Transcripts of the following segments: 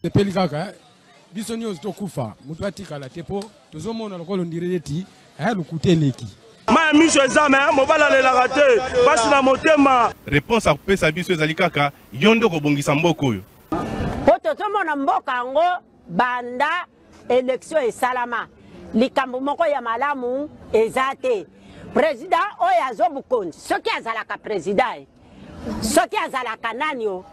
Le pelikaka bisonyo tokufa mutu atikala tepo tozomona lokolo ndireti lukuteleki ma miso ezame mobala lelaka te basi na motema réponse à kopesa biso ezali kaka yondo kobongisa mboka oyo po tozomona mboka yango banda élection esalama likambo moko ya malamu eza te président oyo azobukonzi soki azalaka président soki azalaka nani o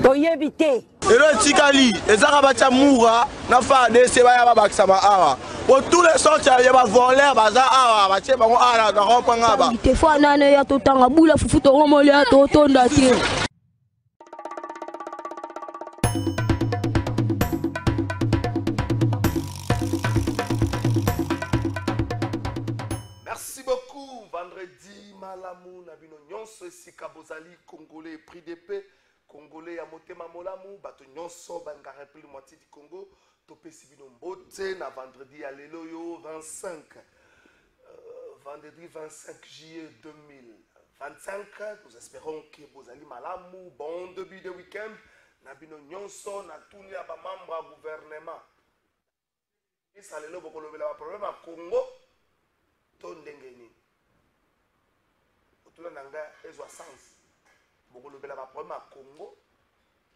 toyebi te elo tikali ezaka batia mura na fa dese baya babakisa ba awa pour tous les sortes ya ba voler baza awa batie bango ala na kompanga ba te fa nane ya totanga bula fufu to romole ya totonda te. Merci beaucoup. Vendredi malamu na bino nyonso esika bozali congolais prix d'épée congolais ya motema molamu bato nyonso banga République moitié du Congo topesi bino mbote na vendredi ya lelo yo 25 vendredi 25 juillet 2025 nous espérons que bozali malamu bon début de week-end na bino nyonso na tuni ya ba membre ya gouvernement isa lelo bokolobela ba problème ya Congo to ndenge nini otuna nanga ezwa sens bokolobela ba problème à Congo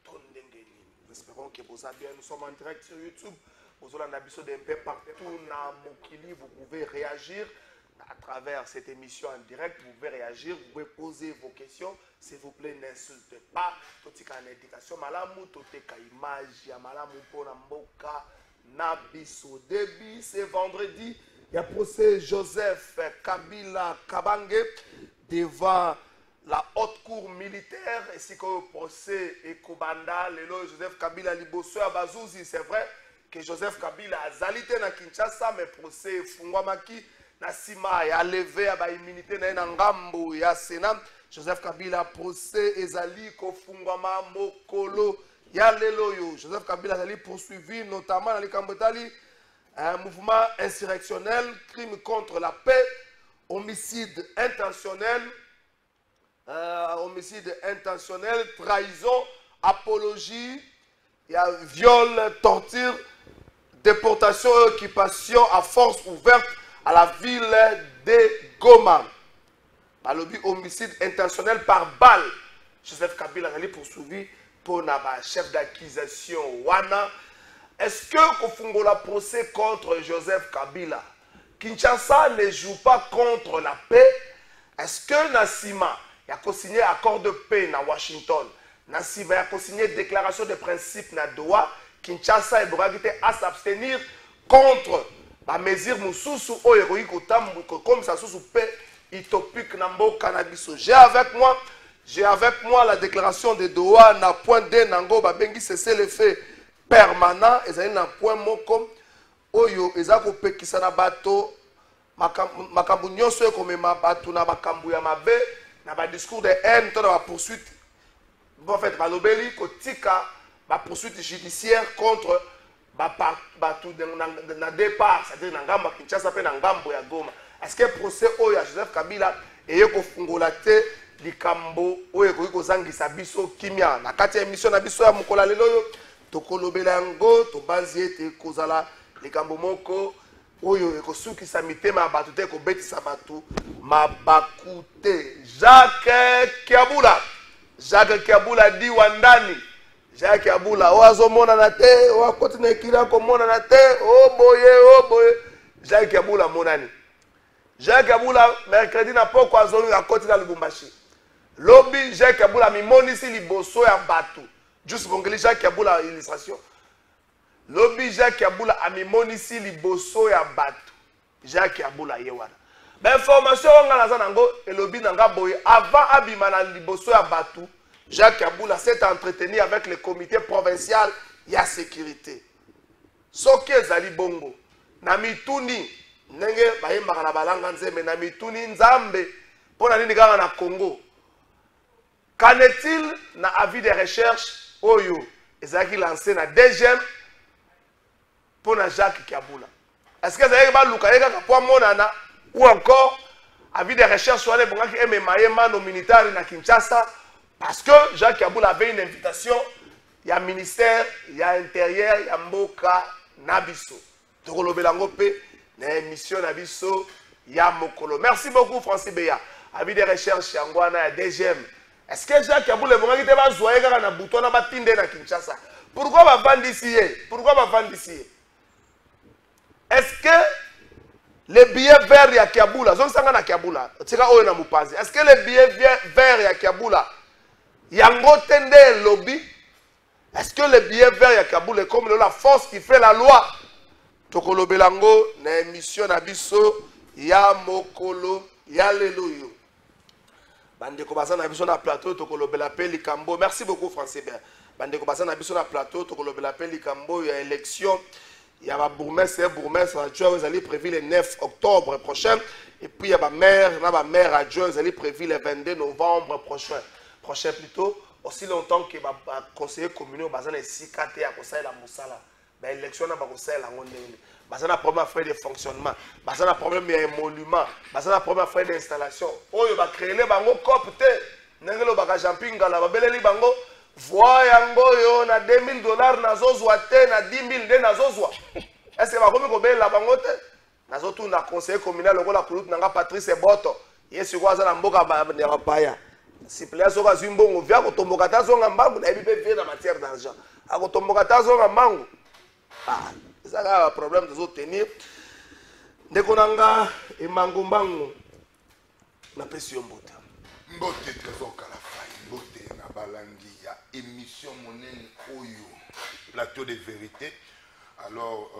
to ndenge nini. Nous espérons que vous allez bien. Nous sommes en direct sur YouTube. Vous allez en biso d'un peu partout na mokili. Vous pouvez réagir à travers cette émission en direct. Vous pouvez réagir, vous pouvez poser vos questions. S'il vous plaît, n'insultez pas. Totika na indication malamu, totika image ya malamu pona mboka na biso début. C'est vendredi. Il y a procès Joseph Kabila Kabange devant la haute cour militaire, ainsi que le procès Ekobanda, Lelo Joseph Kabila Liboso à Bazouzi. C'est vrai que Joseph Kabila a zalité na Kinshasa, mais procès Fungwamaki, na Sima a levé à immunité na Ngambo ya Sénat. Joseph Kabila procès Ezali ko Fungwama Mokolo ya Lelo yo. Joseph Kabila a poursuivi notamment dans les Kambotali un mouvement insurrectionnel, crime contre la paix, homicide intentionnel. Homicide intentionnel, trahison, apologie, il y a viol, torture, déportation et occupation à force ouverte à la ville de Goma. Balobi homicide intentionnel par balle. Joseph Kabila a poursuivi pour le chef d'accusation Wana. Est-ce que Kofungola procès contre Joseph Kabila? Kinshasa ne joue pas contre la paix. Est-ce que Nassima il a signé accord de paix na Washington. Nassima il a signé déclaration de principe na Doha. Kinshasa est à s'abstenir contre la mesure Moussousou ou héroïque comme ça sous paix utopique na mboka na biso. J'ai avec moi la déclaration de Doha na point D nango babengi cesser les faits permanents et ça na point moko oyo ezako pekisa na bato makambu nyonso ekomema bato na makambu ya mabe. Na ba discours de haine, dans la poursuite, en fait, balobeli kotika, la poursuite judiciaire contre tout na départ, c'est-à-dire Nangamba Kinshasa pe Nangambo ya Goma. Est-ce que le procès oya Joseph Kabila et ko fungola te likambo oyo ko zangisa biso kimia na kati ya émission na biso ya mukola lelo yo tokolobela ngo to banzi te kozala likambo moko oyo ekosukisa mitema bato te ko betisa bato mabakute. Jacques Kiabula di wandani. Jacques Kiabula oazomona na te o akotine kila ko mona na te oh boye Jacques Kiabula monani. Jacques Kiabula mercredi na poko azolu akotine na Lubumbashi. Lobi Jacques Kiabula mimonisi liboso ya bato. Juste bongeli Jacques Kiabula illustration. Lobi Jacques Kiabula amimonisi liboso ya bato. Jacques Kiabula yewana. Ben information nga naza nango elobi nanga boye avant abima na liboso ya bato Jacques Kaboula s'est entretenu avec le comité provincial ya sécurité. Soki ezali bongo na mituni ndenge bayembaka na balanga nzembe na mituni nzambe mpona nini kaka na Congo. Qu'en est-il na avis de recherche oyo ezalaki lancé na DGM mpona Jacques Kaboula? Est-ce que ezalaki baluka ye kaka po monana ou encore avis de recherche wana ebongaki emema ye mano militaire na Kinshasa parce que Jacques Kaboula avait une invitation ya ministère ya intérieur ya mboka na biso. Tokolobela ngo pe na émission na biso ya mokolo. Merci beaucoup Francis Beya. Avis de recherche yango wana ya DGM. Est-ce que Jacques Kaboula ebongaki te bazwa ye kaka na buto na batinde na Kinshasa? Pourquoi bavandisi ye? Pourquoi bavandisi ye? Est-ce que les billets verts ya Kaboula, na Kaboula, est-ce que les billets verts ya Kaboula, yango tende lobby? Est-ce que les billets verts ya Kaboula est comme la force qui fait la loi? Tokolobelango na émission na biso ya mokolo ya leloyo. Bandeko baza na biso na plateau tokolobela pe likambo. Merci beaucoup Francis Hébert. Bandeko baza na biso na plateau tokolobela pe likambo ya élection. Il y a ma bourgmestre adjoint, vous allez prévu le 9 octobre prochain. Et puis il y a ma mère adjoint, vous allez prévu le 22 novembre prochain. Prochain plutôt, aussi longtemps que ma conseiller communal, basé dans les 6 KT à conseil la Moussala. L'élection n'a pas conseil la Ronde. Basé dans problème à faire de fonctionnement, basé dans problème d'émolument, basé dans problème à faire d'installation. Oh, il va créer les bango copte. N'engelo baka jumping à la babele bango. Voyango yo na $2000 nazozwa te na 10 000 nazozwa. Est-ce que bakomi kobela bango te? Nazotu na conseiller communal lokola kulutu nanga Patrice Boto. Yesu kwa za na mboka ya paya. Si place oka zimbongo via ko tomboka ta zonga mbangu na ebipe vie na matière d'argent. Ako tomboka ta zonga mbangu. Ah, ça a un problème de tenir. Ndeko nanga e mango mbangu na pression mbote. Mbote trésor Kalafai, mbote na balandi ya émission monene oyo plateau de vérité. Alors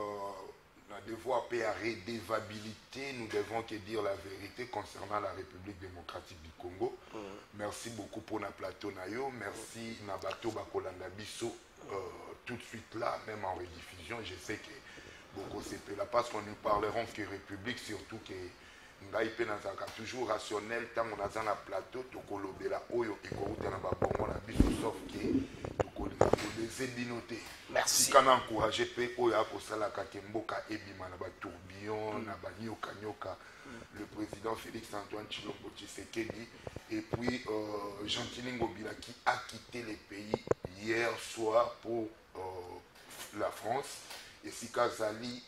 on a devoir payer redevabilité, nous devons que dire la vérité concernant la République démocratique du Congo. Merci beaucoup pour na plateau na yo, merci na bateau bakolanda biso tout de suite là, même en rediffusion. Je sais que beaucoup c'est là parce qu'on ne parlerons que République, surtout que ngai pe nazaka toujours rationnel tant on a dans la plateau tokolobela oyo ekouta na babongo na biso sauf que tokolina les binoté. Merci kana encourager pe oyo akosala ka mboka ebima na ba tourbillon na ba nyoka nyoka le président Félix Antoine Tshilombo Tshisekedi et puis Jean-Claude Ngobila qui a quitté le pays hier soir pour la France et Sika Zali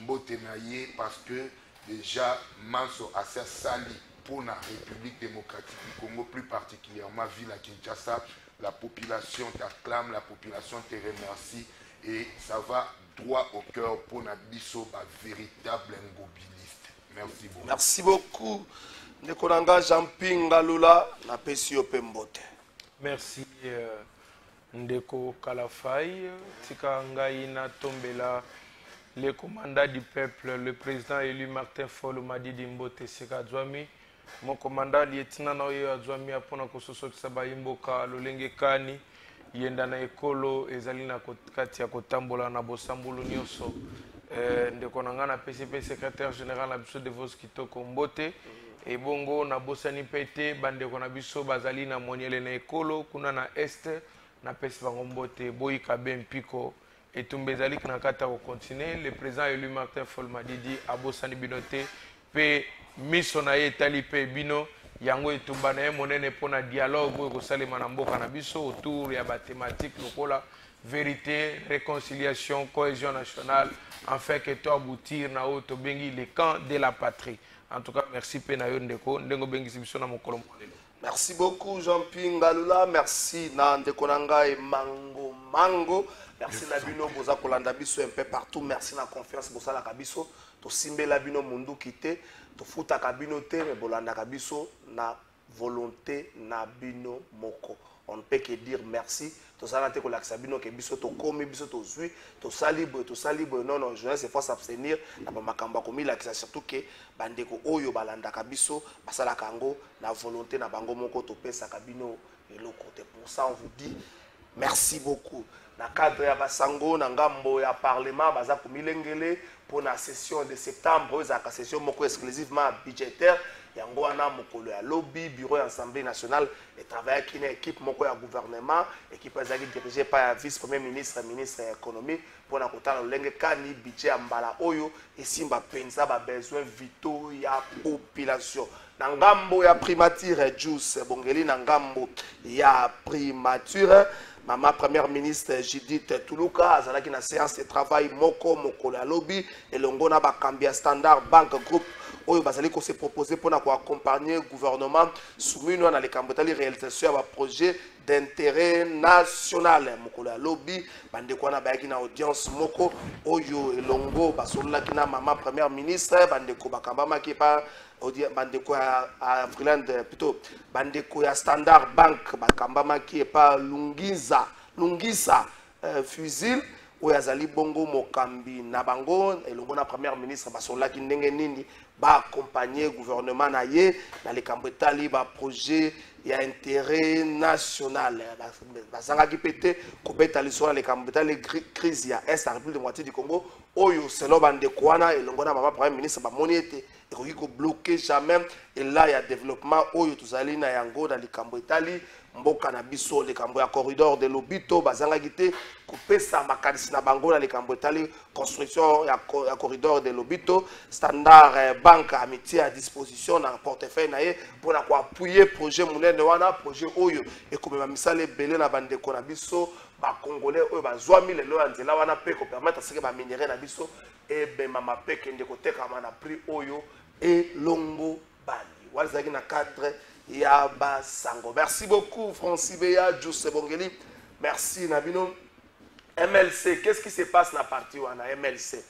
Mbotenaye parce que déjà Manso a sali pour la République démocratique du Congo, plus particulièrement ville à Kinshasa, la population t'acclame, la population te remercie et ça va droit au cœur pour la biso véritable ngobiliste. Merci beaucoup. Merci beaucoup. Nekonanga Jean-Pierre Ngalula na Pesio Pembote. Merci Ndeko Kalafai, Tika Ngai na Tombela. Le commandant du peuple, le président élu Martin Fayulu Madidi Mbote Seka Djwami, mon commandant lieutenant Naoyo Djwami apona kososo kisaba imboka lolenge kani yenda na ekolo ezali na kati ya kotambola na bosambulu nyonso ndeko nanga na PCP secrétaire général na biso de Vos Kitoko Mbote et bongo na bosani pete bandeko na biso bazali na moniele na ekolo kuna na este na pesi bango Mbote boyika bempiko. Et Tumbezali Knakata au continuer, le président élu Martin Fayulu Madidi, Abosani Binote, P. Missonaye Talipe Bino, Yango et Tumbanaye Monene Pona dialogue, Gosale Manambo Kanabiso, autour de la thématique, la vérité, réconciliation, cohésion nationale, afin que tout aboutir na auto bengi les camps de la patrie. En tout cas, merci Penayo Ndeko, Ndengo Bengi Sibisona Mokolo. Merci beaucoup Jean-Pierre Ngalula, merci Ndeko Nanga et Mango. Merci Nabino Boza Kolanda Biso un peu partout. Merci na confiance Boza la Kabiso. To simbe la bino mundu kite. To futa kabino te mais bolanda Kabiso na volonté na bino moko. On ne peut que dire merci. To salate ko laksa bino ke biso to komi biso to zui to salibo non jeunesse faut s'abstenir na makamba komi laksa surtout que bandeko oyo balanda Kabiso basala kango na volonté na bango moko to pesa kabino et le côté. Pour ça, on vous dit merci beaucoup. Dans le cadre de Basango, dans le Parlement, pour la session de septembre, la session exclusivement budgétaire. Yango ana mokolo ya lobby bureau assemblée nationale et travaille avec une équipe moko ya gouvernement équipe dirigée par le vice-premier ministre ministre de l'économie pour na kotala lolenge kani budget ya mbala oyo esimba penza ba besoin vitaux ya population na ngambo ya primature juice bongeli na ngambo ya primature Maman première ministre Judith Tuluka azalaki na séance de travail moko mokolo ya lobby elongo na bakambia Standard Bank Group oyo bazali ko se proposer pour accompagner le gouvernement soumis dans les cambotali réalisation ya projet d'intérêt national mokolo ya lobby bande ko na bayaki na audience moko oyo elongo basolaki na maman première ministre bande ko bakambama ki pa bandeko à Freeland plutôt bandeko ya Standard Bank bakambama ki pa Lungisa fusil oyo azali bongo mokambi na bango elongo na première ministre basolaki ndenge nini ba accompagner gouvernement na ye na likambo etali ba projet ya intérêt national bazanga ki pété kobeta liso na likambo etali crise ya est la République démocratique du Congo oyo selo bandeko wana elongo na maman premier ministre ba moni ete ekoki ko bloquer jamais et là il y a développement oyo tozali na yango na likambo etali mboka na biso likambo ya corridor de Lobito bazanga kite kopesa makanisi na bango na likambo etali construction ya corridor de Lobito Standard Bank amitié à disposition na portefeuille na ye pour appuyer projet munene wana projet oyo ekomema misale belé na bandeko na biso ba congolais oyo bazwami lelo ya nzela wana pe ko permettre seke ba minerai na biso e be mama pe kende kotekama na prix oyo et longo bali wazaki na cadre ya Basango. Merci beaucoup Francis Beya Juice Bongeli. Merci Nabino. MLC, qu'est-ce qui se passe dans la partie où on a MLC?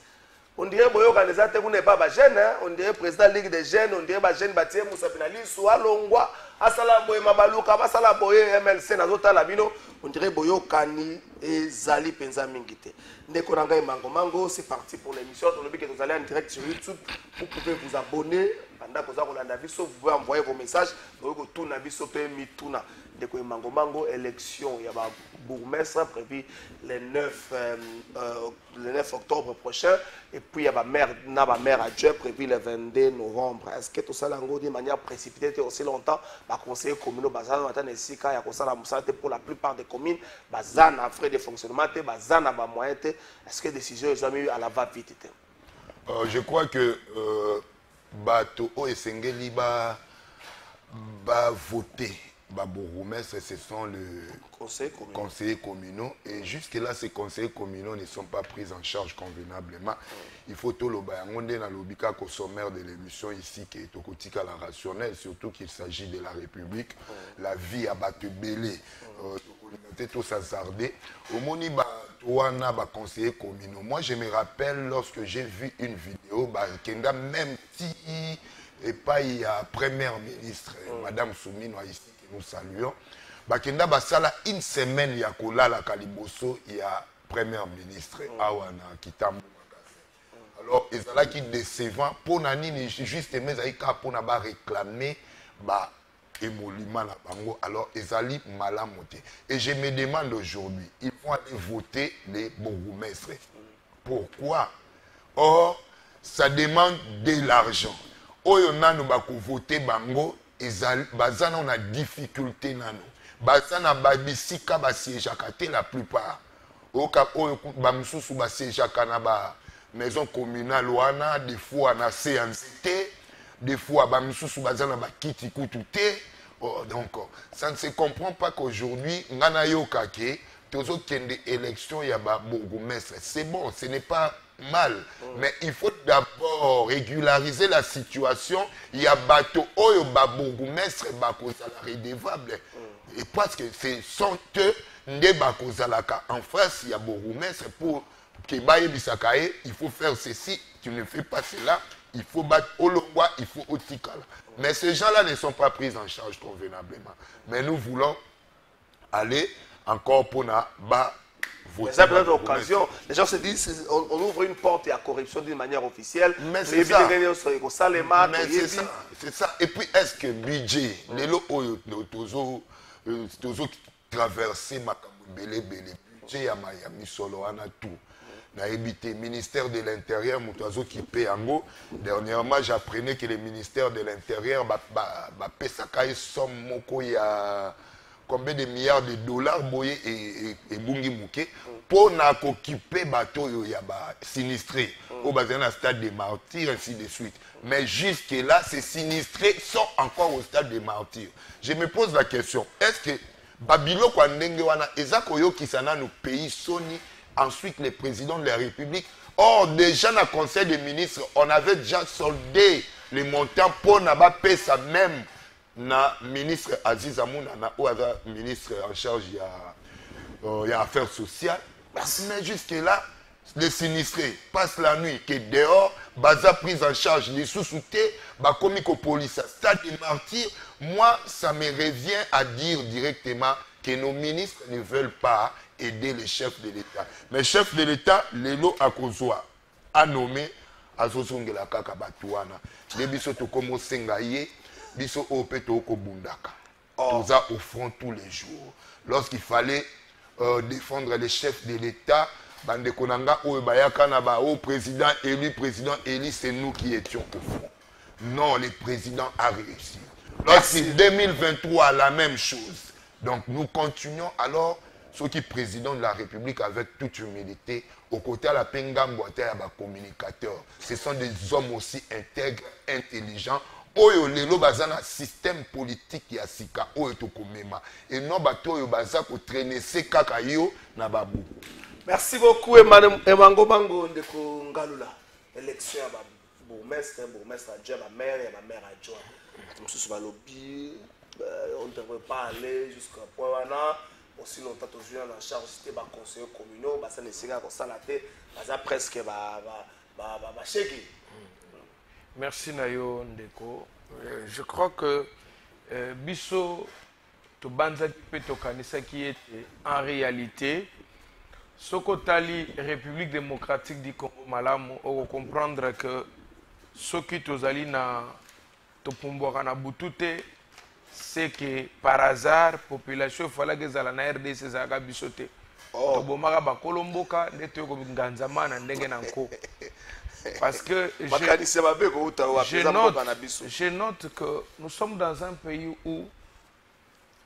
On dirait que l'organisateur n'est pas jeune, on dirait président de la Ligue des jeunes, on dirait que jeune bâti Moussa Pinali, soit Longwa, Asala Boye Mabaluka, Asala Boye MLC, Nazota Labino, on dirait Boyo Kani et Zali Penza Mingite. Nekonanga et Mango Mango, c'est parti pour l'émission. On que vous allez en direct sur YouTube. Vous pouvez vous abonner. Pendant que vous avez vous pouvez envoyer vos messages. Vous pouvez tout nabiso pe mituna. Deko Mango Mango élection, il y a un bourgmestre prévu le 9 octobre prochain et puis il y a ma maire adjoint prévu le 22 novembre. Est-ce que tout ça de manière précipitée aussi longtemps ba conseiller communaux bazana matana ici quand il y a comme ça la moussate pour la plupart des communes bazana frais de fonctionnement bazana ba moyen est-ce que décision ils ont eu à la va vite? Je crois que bato o esengeli ba voter bourgmestre, ce sont les conseillers communaux. Et jusque-là, ces conseillers communaux ne sont pas pris en charge convenablement. Il faut tout le bayangonde dans l'obika qu'au sommaire de l'émission ici, qui est au quotidien à la rationnelle, surtout qu'il s'agit de la République. La vie a battu belé, tout s'azardé. Au moni wana ba conseillers communaux. Moi, je me rappelle lorsque j'ai vu une vidéo, Kenda, même si et pas il y a première ministre, Madame Soumino ici, nous saluons. Bakenda basala une semaine ya kola la Kaliboso il y a première ministre awana kitambo. Alors ezala qui décevant pour nani juste mais aika pour na ba réclamer ba émolument na bango. Alors ezali malamoté. Et je me demande aujourd'hui, ils vont aller voter les bourgmestres. Pourquoi? Or ça demande de l'argent. Oyo nano ba ko voter bango ezali bazana on a difficulté nano. Bazana babisika ba siégeaka te la plupart. Oka oyo ba msusu ba siégeaka na ba maison communale wana des fois na séance te, des fois ba msusu bazana ba kiti kutu te. Donc ça ne se comprend pas qu'aujourd'hui ngana yoka ke tozo kende élection ya ba bourgmestre. C'est bon, ce n'est pas mal, mais il faut d'abord régulariser la situation. Il y a bateau oyo ba bourgmestre ba kozala redevable. Et parce que ce sont eux nde ba kozalaka en face il y a bourgmestre pour que baye bisakaye, il faut faire ceci, tu ne fais pas cela, il faut battre Olongwa, il faut Otikala. Mais ces gens-là ne sont pas pris en charge convenablement. Mais nous voulons aller encore pour na ba ça peut être l'occasion. Les gens se disent on ouvre une porte à corruption d'une manière officielle. Mais c'est ça. C'est ça. Et puis est-ce que budget, traverser makambo belé budget ya Miami solo wana tout. Na évité ministère de l'Intérieur mutozo qui paye yango. Dernièrement, j'apprenais que le ministère de l'Intérieur ba pesaka somme moko ya combien de milliards de dollars boye et bungi muke pour na occuper bateau yo ya ba sinistré au bazin na stade des martyrs ainsi de suite. Mais jusque là ces sinistrés sont encore au stade des martyrs. Je me pose la question, est-ce que Babilo kwa ndenge wana ezako yo kisana no pays soni ensuite le président de la République. Or, déjà dans le Conseil des ministres, on avait déjà soldé les montants pour n'avoir pas ça même na ministre Aziz Amouna, ou ministre en charge de affaires sociales. Mais jusque-là, les sinistrés passent la nuit, que dehors, baza prise en charge, les sous-soutés, comme la police, stade des martyrs. Moi, ça me revient à dire directement que nos ministres ne veulent pas aider les chefs de l'État. Mais chef de l'État, Lelo Akozwa, a nommé Azozongela Kaka Batuana. Les biso to komo sengaye, biso opeto ko bundaka. Tout ça au front tous les jours. Lorsqu'il fallait défendre les chefs de l'État, bande konanga o bayaka na ba o président élu, c'est nous qui étions au front. Non, le président a réussi. Lorsqu'en 2023, la même chose. Donc nous continuons alors. Ceux qui président de la République avec toute humilité, au côté de la Pengamboite et des communicateurs, ce sont des hommes aussi intègres, intelligents. Oyo lelo bazana système politique ya sika oyo tokomema et non bato oyo bazako traîner ces kakayo na babu. Merci beaucoup Emango Bango ndeko Ngalula. Élection ya bourgmestre adjoint, ma mère adjoint. Monsieur va lobby, on ne devrait pas aller jusqu'à point wana. Aussi longtemps que je suis en charge de conseillers communaux, ça ne sera pas ça la tête, ça presque chégué. Merci Nayo Ndeko. Je crois que Bisso to banza peto kanisa qui était en réalité Sokotali République démocratique du Congo malamu on comprendre que ce qui tozali na to pumbwa na butute c'est que par hasard population fallait que zala na RDC zaka bisote to bomaka ba kolomboka ndeto ko nganzamana ndenge na nko parce que je note que nous sommes dans un pays où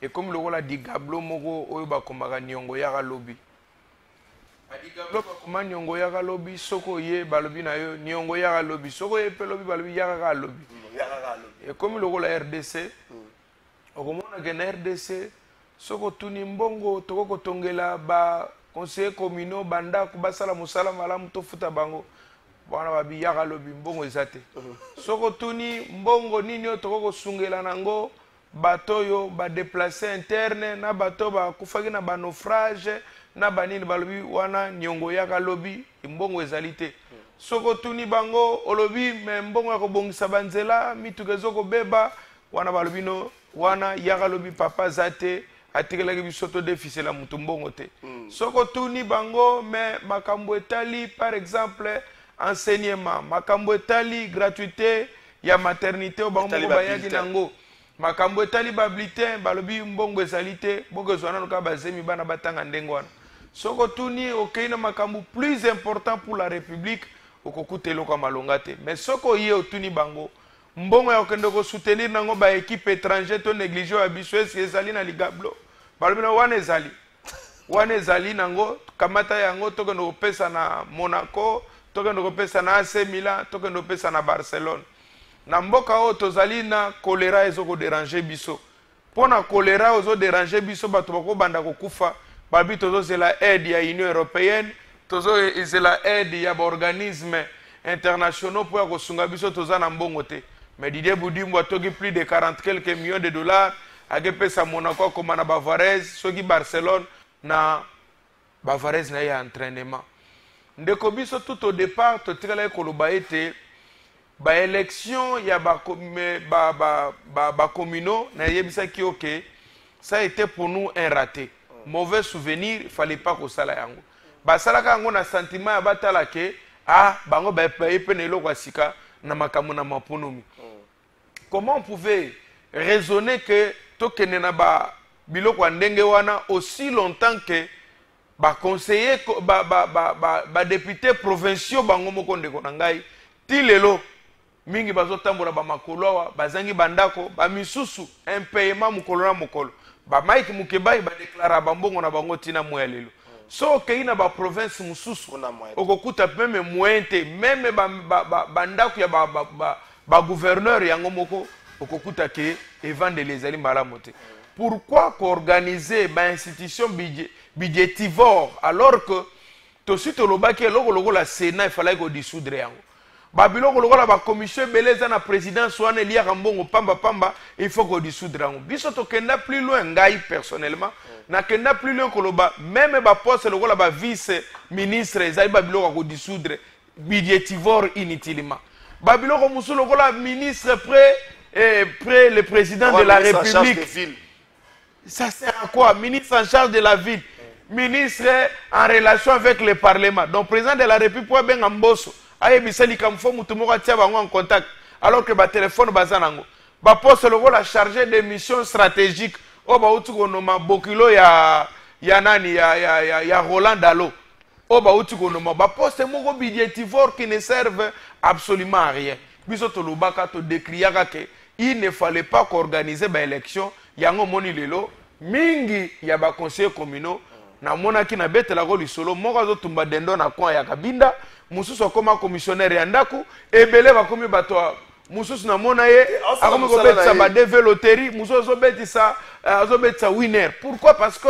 et comme le rôle dit Gablo moko oyo ba komaka nyongo ya lobby adigablo ba koma nyongo ya lobby soko ye balobi na yo nyongo ya lobby soko ye pe lobby balobi ya lobby et comme le rôle la RDC okomona ke na RDC soko tuni mbongo toko tongela ba conseiller communaux banda ko basala musala malamu to futa bango bana babi yaka lobi mbongo ezate soko tuni mbongo nini toko sungela nango bato yo ba déplacer interne na bato ba kufaki na ba naufrage na banini balobi wana nyongo yaka lobi mbongo ezalite soko tuni bango olobi me mbongo ya kobongisa banzela mitukezo ko beba wana balobino wana yaka lobi papa zate atikelaki bisoto déficit la mutu mbongo te soko tuni bango me makambo etali par exemple enseignement makambo etali gratuité ya maternité o bango bayaki nango makambo etali ba bulletin balobi mbongo ezalite bongo zwana noka bazemi bana batanga ndengo wana soko tuni okei na makambo plus important pour la République okokutelo kwa malonga te mais soko ye otuni bango mbongo ya okende ko soutenir nango ba équipe étranger to négliger wa biso ezali na ligablo balobi na wana ezali nango kamata yango tokende kopesa na Monaco tokende kopesa na AC Milan tokende kopesa na Barcelone na mboka oyo tozali na choléra ezoko déranger biso pona choléra ozo déranger biso bato bako banda kokufa babi tozozela aide ya Union européenne tozozela aide ya organisme internationaux pour kosunga biso tozana mbongo te mais Didier Boudimbo atoki plus de 40 quelques millions de dollars akepesa Monaco comme na Bavarese soki Barcelone na Bavarese na ya entraînement ndeko biso tout au départ totikala koloba ete ba élection ya ba communaux na yebisa ki OK ça a été pour nous un raté mauvais souvenir il fallait pas ko sala yango ba sala ka yango na sentiment ya batala ke bango ba epenelo kwa sika na makambo na maponomi comment on pouvait raisonner que tokene na ba biloko ya ndenge wana aussi longtemps que baconseiller badepute provinciaux bango moko ndeko na ngai ti lelo mingi bazotambola bamakolo awa bazangi bandako bamisusu impayement mokolo na mokolo bamike mukebai badeklara bambongo na bango ntina moya lelo so okei na baprovince mosusu okokuta meme moyen te meme bandako ya bagouverneur yango moko okokuta ke evandeli ezali malamu te. Pourquoi qu'organiser une institution budgétivore alors que tout de suite le Sénat il fallait qu'on dissoudre yango. Babiloko lokola ba commission beleza na président soane liya kambongo pamba il faut qu'on dissoudre yango. Biso to kenda plus loin ngai personnellement na kenda plus loin koloba même ba poste lokola ba vice ministre ezali babiloko ko dissoudre budgétivore inutilement. Babiloko musu lokola ministre près le président de la République. Ça sert à quoi? Ministre en charge de la ville, ministre en relation avec le Parlement. Donc, président de la République, pour bien en bosso, aïe biseli comme faut moutoumora en contact, alors que ba téléphone bazanango, ba poste le rôle à charger des missions stratégiques. Oh ba utu konoma bokilo ya nani ya Roland Dalo. Oh ba utu konoma ba poste moko budgétivore qui ne servent absolument à rien. Bisoto lobaka to décriaka que il ne fallait pas qu'organiser ba élection. Yango moni lelo mingi ya ba conseiller communaux na mona ki na betela ko lisolo moko zo tumba dendo na kwa ya kabinda mususu koma commissionnaire ya ndaku ebele ba komi bato mususu na mona ye akomi ko betisa ba DV loterie mususu zo betisa winner. Pourquoi? Parce que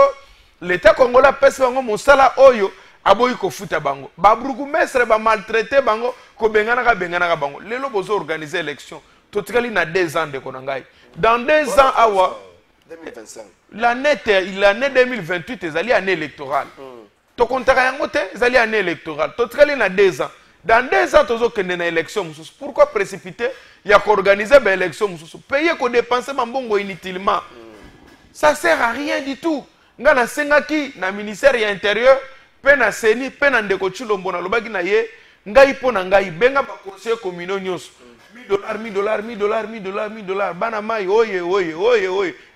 l'état congolais pèse bango mosala oyo aboyi ko futa bango ba burgomestre ba maltraiter bango ko bengana ka bango lelo bozo organiser élection totikali na 2 ans de konangai dans 2 ans awa 2025. L'année 2028 est année électorale. Tu comptes les année électorale. Tu as 2 ans. Dans 2 ans, tu as une élection. Pourquoi précipiter? Il y a qu'organiser une élection. Payer qu'on dépense inutilement. Ça ne sert à rien du tout. Nga na sengaki na ministère intérieur, pe na seni, pe na ndeko chilombo na lobaki na ye, ngai po na ngai benga ba conseiller communaux nyos. $1000. Bana mai oye.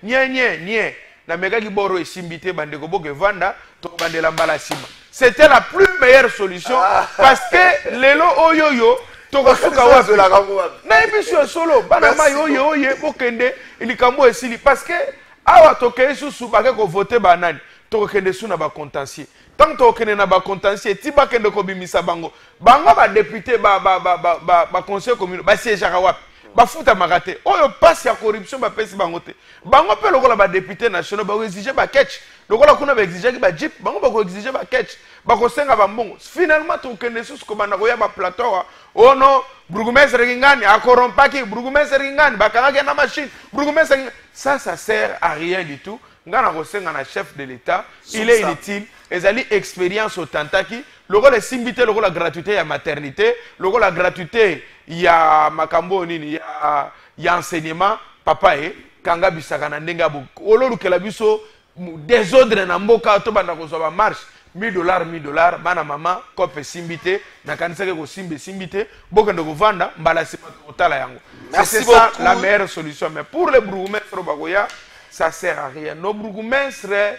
Nye. Na megaki boro esimbité bandeko boke vanda to bandela mbala sima. C'était la plus meilleure solution parce que lelo oyoyo to kosuka wapi na emission solo bana mai oye bokende ilikambo esili parce que awa to ke susu ba ko voter banani to kende suna ba contentieux. Tant que tu na ba contentieux ti ba kende ko bimisa bango ba député ba conseil communal ba siège wapi ba futa makate oyo passe ya corruption ba pesi bango te bango pe lokola ba député national ba exiger ba catch lokola kuna ba exiger ba jeep bango ba ko exiger ba catch ba ko senga ba mbongo finalement to kende susu ko bana ko ya ba plateau oh non bourgmestre ngani a corrompaki bourgmestre ngani ba kanga na machine bourgmestre ça sert à rien du tout ngana ko senga na chef de l'état il est inutile ezali expérience au tantaki lokola simbité lokola gratuité ya maternité lokola gratuité ya makambo nini ya enseignement papa kanga bisaka na ndenga bu ololukela biso désordre na mboka to banda ko ba marche $1000 bana mama kope simbité na kanisa ke ko simbité bokende ko vanda mbala sima totala yango. C'est ça la meilleure solution. Mais pour les bourgmestres bagoya ça sert à rien. Nos bourgmestres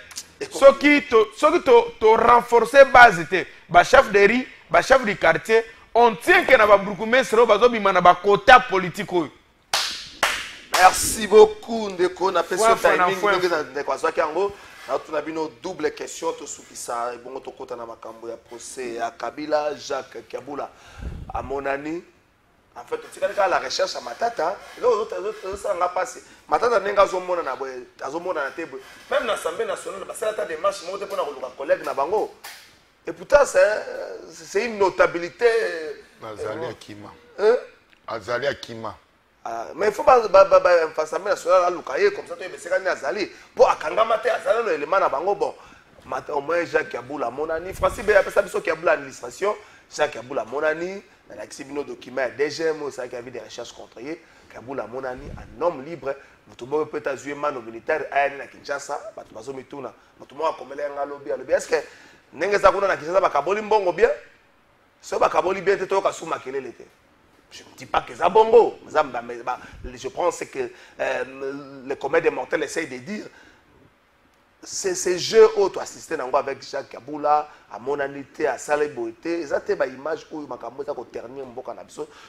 ceux qui te renforcer base te ba chef de riz ba chef du quartier on tient que na ba bourgmestre bazo bima na ba quota politique. Merci beaucoup ndeko na peso timing ndeko azwaki yango na tuna bino double question to sukisa bongo to kota na makambo ya procès ya Kabila Jacques Kabula à Monani. En fait, tu as la recherche à Matata. Ça n'a pas passé. Matata n'est pas na table. Même l'Assemblée nationale, c'est la démarche pour nos collègues na bango. Et pourtant, c'est une notabilité. Azali Akima. Azali Akima. Mais il faut pas l'Assemblée nationale à comme ça, tu es Azali. Pour Akangamate, Azali, l'élément na bango. Bon, au moins Jacques Kabula, Monani. Francis Béa, ça qui a l'administration. Jacques Kabula, Monani. Dans l'accident document DGM, ça qui a vu des recherches contre lui, Kabula Monani, un homme libre, tout le monde peut être joué mano militaire à Kinshasa, tout le monde peut être comme un lobby. Est-ce que Nenga Kuna na Kinshasa, Bakaboli Mbongo bien? Si Bakaboli bien, tu as sous maquillé l'été. Je ne dis pas que c'est bongo. Je pense que le commun des mortels essaye de dire. ces jeux autres assistés avec Jacques Kabula, à Monanité, à Saleboité, ils ont des images où ils ont terminé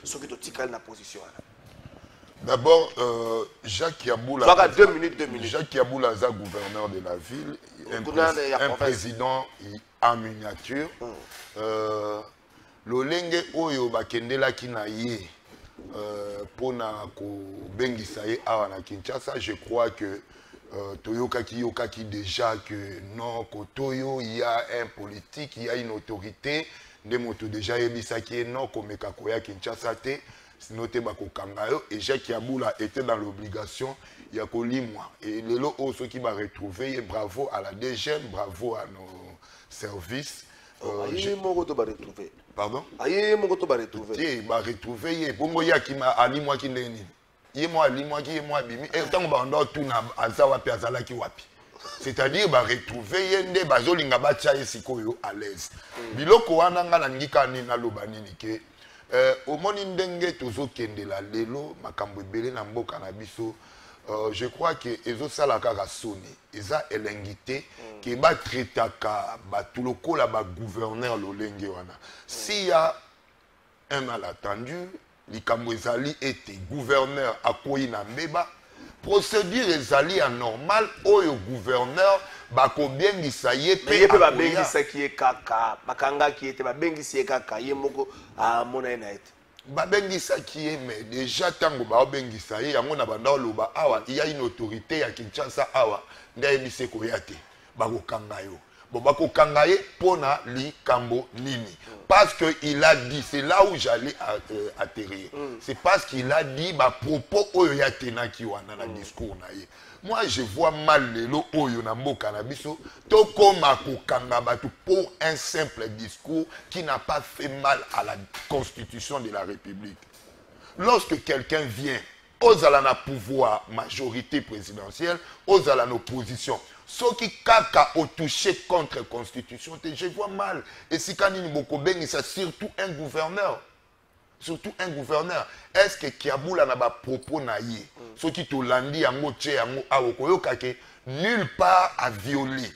ce qui est dans la position. D'abord, Jacques Kabula. 2 minutes. Jacques Kabula est gouverneur de la ville, un président en miniature. Lolenge Oyo Bakendela Kinaye pour Bengisa et Awana Kinshasa, je crois que Yokaki déjà que non, Kotoyo, il y a un politique, il y a une autorité, des motos déjà Ebisaki non, comme Kakoya Kinshasa, sinon Tebako Kangayo, et Jacques Kabula était dans l'obligation, il y a Kolimwa. Et les lots ceux qui va retrouver, bravo à la DGM, bravo à nos services. Pardon? Il va retrouver, Bongo Yakima, Alimwa Kindeni. C'est-à-dire va retrouver yende bazolinga bacha esikoyo à l'aise. Biloko wana ngala ngika ni na lobanini ke omoni ndenge tozokende la lelo makambo ebele na mboka na biso. Je crois que ezo sala kaka soni eza elengité ke ba traitaka batuloko la ba gouverneur lolenge wana. S'il y a un malentendu, likambo ezali ete gouverneur akoyi na mbeba procédure ezali anormal oyo gouverneur bakobengisa ye pe babengisa ki kaka bakanga ki ete babengisi kaka ye moko amona ena ete babengisa ki ye mais déjà tango babengisa ye yango na banda loba awa il y a une autorité ya Kinshasa awa ndaye biseko ya te bakokanga yo. Bobako Kangaye pona li kambo nini. Parce qu'il a dit, c'est là où j'allais atterrir. C'est parce qu'il a dit, bah propos oyo ya tenaki wana na discours na ye. Moi je vois mal lelo oyo na mboka na biso to koma ko kanga batu pour un simple discours qui n'a pas fait mal à la constitution de la République. Lorsque quelqu'un vient aux alana pouvoir majorité présidentielle, aux alana opposition. Ceux qui kaka ont touché contre la constitution, je vois mal. Et si Kanini Bokobeng, c'est surtout un gouverneur. Surtout un gouverneur. Est-ce que Kiaboula n'a pas propos naïe? Ceux qui t'ont landi à Moche, à Aokoyo, nulle part à violer.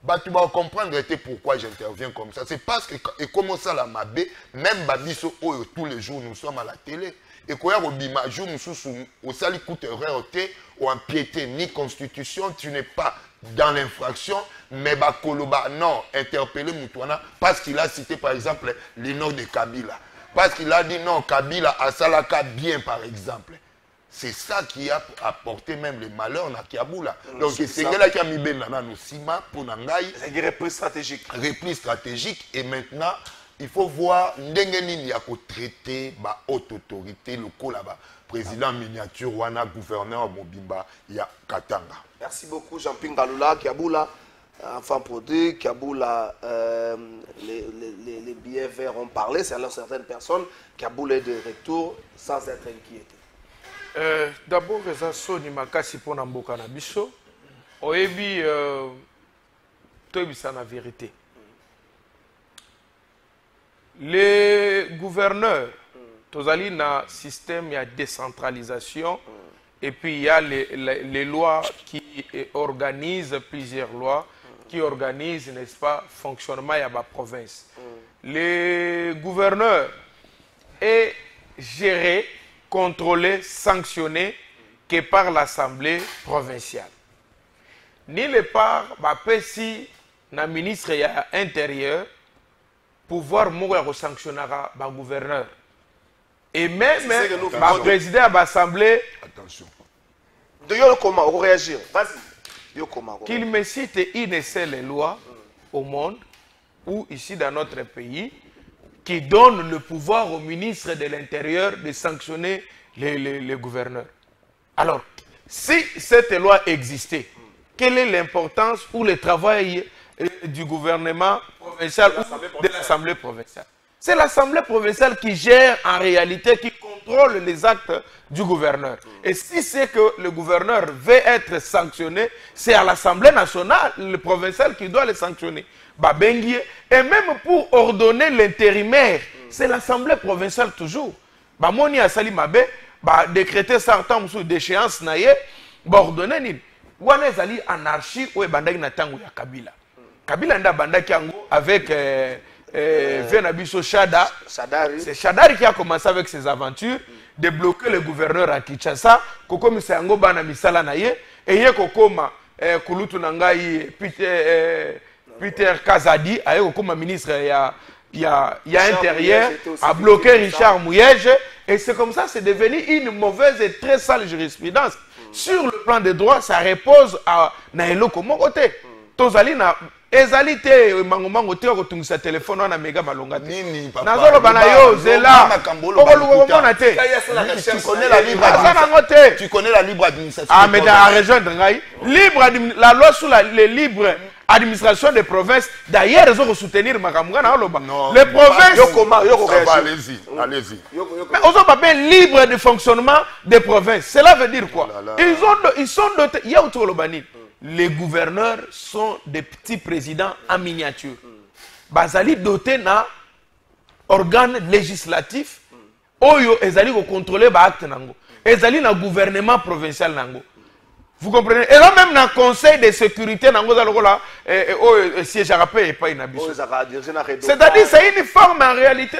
Bah, tu vas comprendre pourquoi j'interviens comme ça. C'est parce que, et comment ça la mabé, même Babiso Oyo, tous les jours, nous sommes à la télé. Et quand il y a un jour, nous sommes ou empiété ni constitution, tu n'es pas dans l'infraction, mais Bakoloba, non, interpellé Moutouana, parce qu'il a cité par exemple les noms de Kabila. Parce qu'il a dit non, Kabila a Salaka bien par exemple. C'est ça qui a apporté même le malheur na Kiaboula. Donc c'est là qui a mis Benana nous Sima pour Nangaï. C'est une reprise stratégique. Reprise stratégique et maintenant il faut voir Ndengenini y a traité ba haute autorité locale là-bas. Président miniature wana gouverneur Mobimba ya Katanga. Merci beaucoup Jean-Pierre Galula, Kiaboula, enfant produit, Kiaboula, les billets verts ont parlé, c'est alors certaines personnes, Kiaboula est de retour sans être inquiété. D'abord, ça sonne makasi pour Namboka na biso. Oyebi, toi ça la vérité. Les gouverneurs, tozali na système, il y a décentralisation, et puis il y a les lois qui organisent plusieurs lois, qui organisent, n'est-ce pas, fonctionnement de la province. Les gouverneurs est géré, contrôlé, sanctionné que par l'Assemblée provinciale. Ni le par, si le ministre de l'Intérieur, pouvoir mourir sanctionner le gouverneur. Et même le président de l'Assemblée, attention. Comment on réagir? Qu'il me cite une seule loi au monde, ou ici dans notre pays, qui donne le pouvoir au ministre de l'Intérieur de sanctionner les gouverneurs. Alors, si cette loi existait, quelle est l'importance ou le travail du gouvernement provincial ou de l'Assemblée provinciale? C'est l'Assemblée provinciale qui gère en réalité, qui contrôle les actes du gouverneur. Et si c'est que le gouverneur veut être sanctionné, c'est à l'Assemblée nationale, le provincial, qui doit le sanctionner. Et même pour ordonner l'intérimaire, c'est l'Assemblée provinciale toujours. Moni a sali mabe, décréter certains sous d'échéance naie, ordonner. wana ezali anarchie oyo ebandaki na ntango ya Kabila. Kabila nda bandaki yango avec Venabiso Chada. C'est Chadari qui a commencé avec ses aventures de bloquer le gouverneur à Kinshasa. Koko misango bana misala na ye et ye kokoma kulutu nangai Peter Kazadi aye kokoma ministre ya intérieur a bloqué Richard Mouyege et c'est comme ça c'est devenu une mauvaise et très sale jurisprudence. Sur le plan des droits, ça repose à Naelo comme côté. Tozali na ezalité mangomango te ko tungisa téléphone na mega malonga te. Nazolo bana yo zela. Tu connais la libre administration. Ah mais dans la région de Ngai, la loi sur la libre administration des provinces d'ailleurs ils ont soutenir makamwa na loba. Les provinces allez-y. Mais ils ont pas libre de fonctionnement des provinces. Cela veut dire quoi? Ils sont dotés il y a autour lobani. Les gouverneurs sont des petits présidents en miniature. Bazali doté na organe législatif. Oyo ezali ko contrôler ba acte nango. Ezali na gouvernement provincial nango. Vous comprenez? Et là même dans le conseil de sécurité nango za lokola siège rappel et pas une abisso. C'est-à-dire c'est une forme en réalité,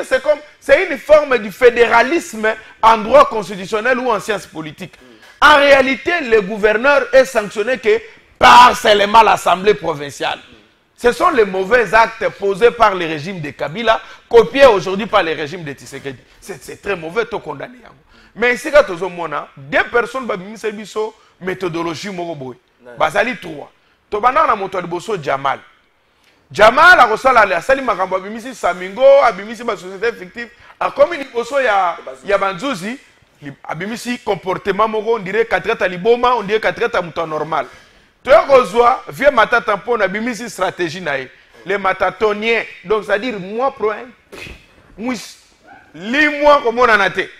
c'est une forme du fédéralisme en droit constitutionnel ou en sciences politiques. En réalité, le gouverneur est sanctionné que par seulement l'Assemblée provinciale. Ce sont les mauvais actes posés par le régime de Kabila, copiés aujourd'hui par le régime de Tshisekedi. C'est très mauvais, tout condamné. Mais ici, quand on a deux personnes qui ont une méthodologie, basali trois. Tobana na moto de Jamal. Jamal a reçu la sali makambo abimisi Samingo, abimisi ba société fictive. A comme une bosso ya Banzuzi, abimisi comportement moko, on dirait katreta liboma, on dirait katreta muto normal. Tu as vieux matata pour na bimisi stratégie nae. Les matatoniens, donc c'est-à-dire moi pro moi li-moi comme on en a été.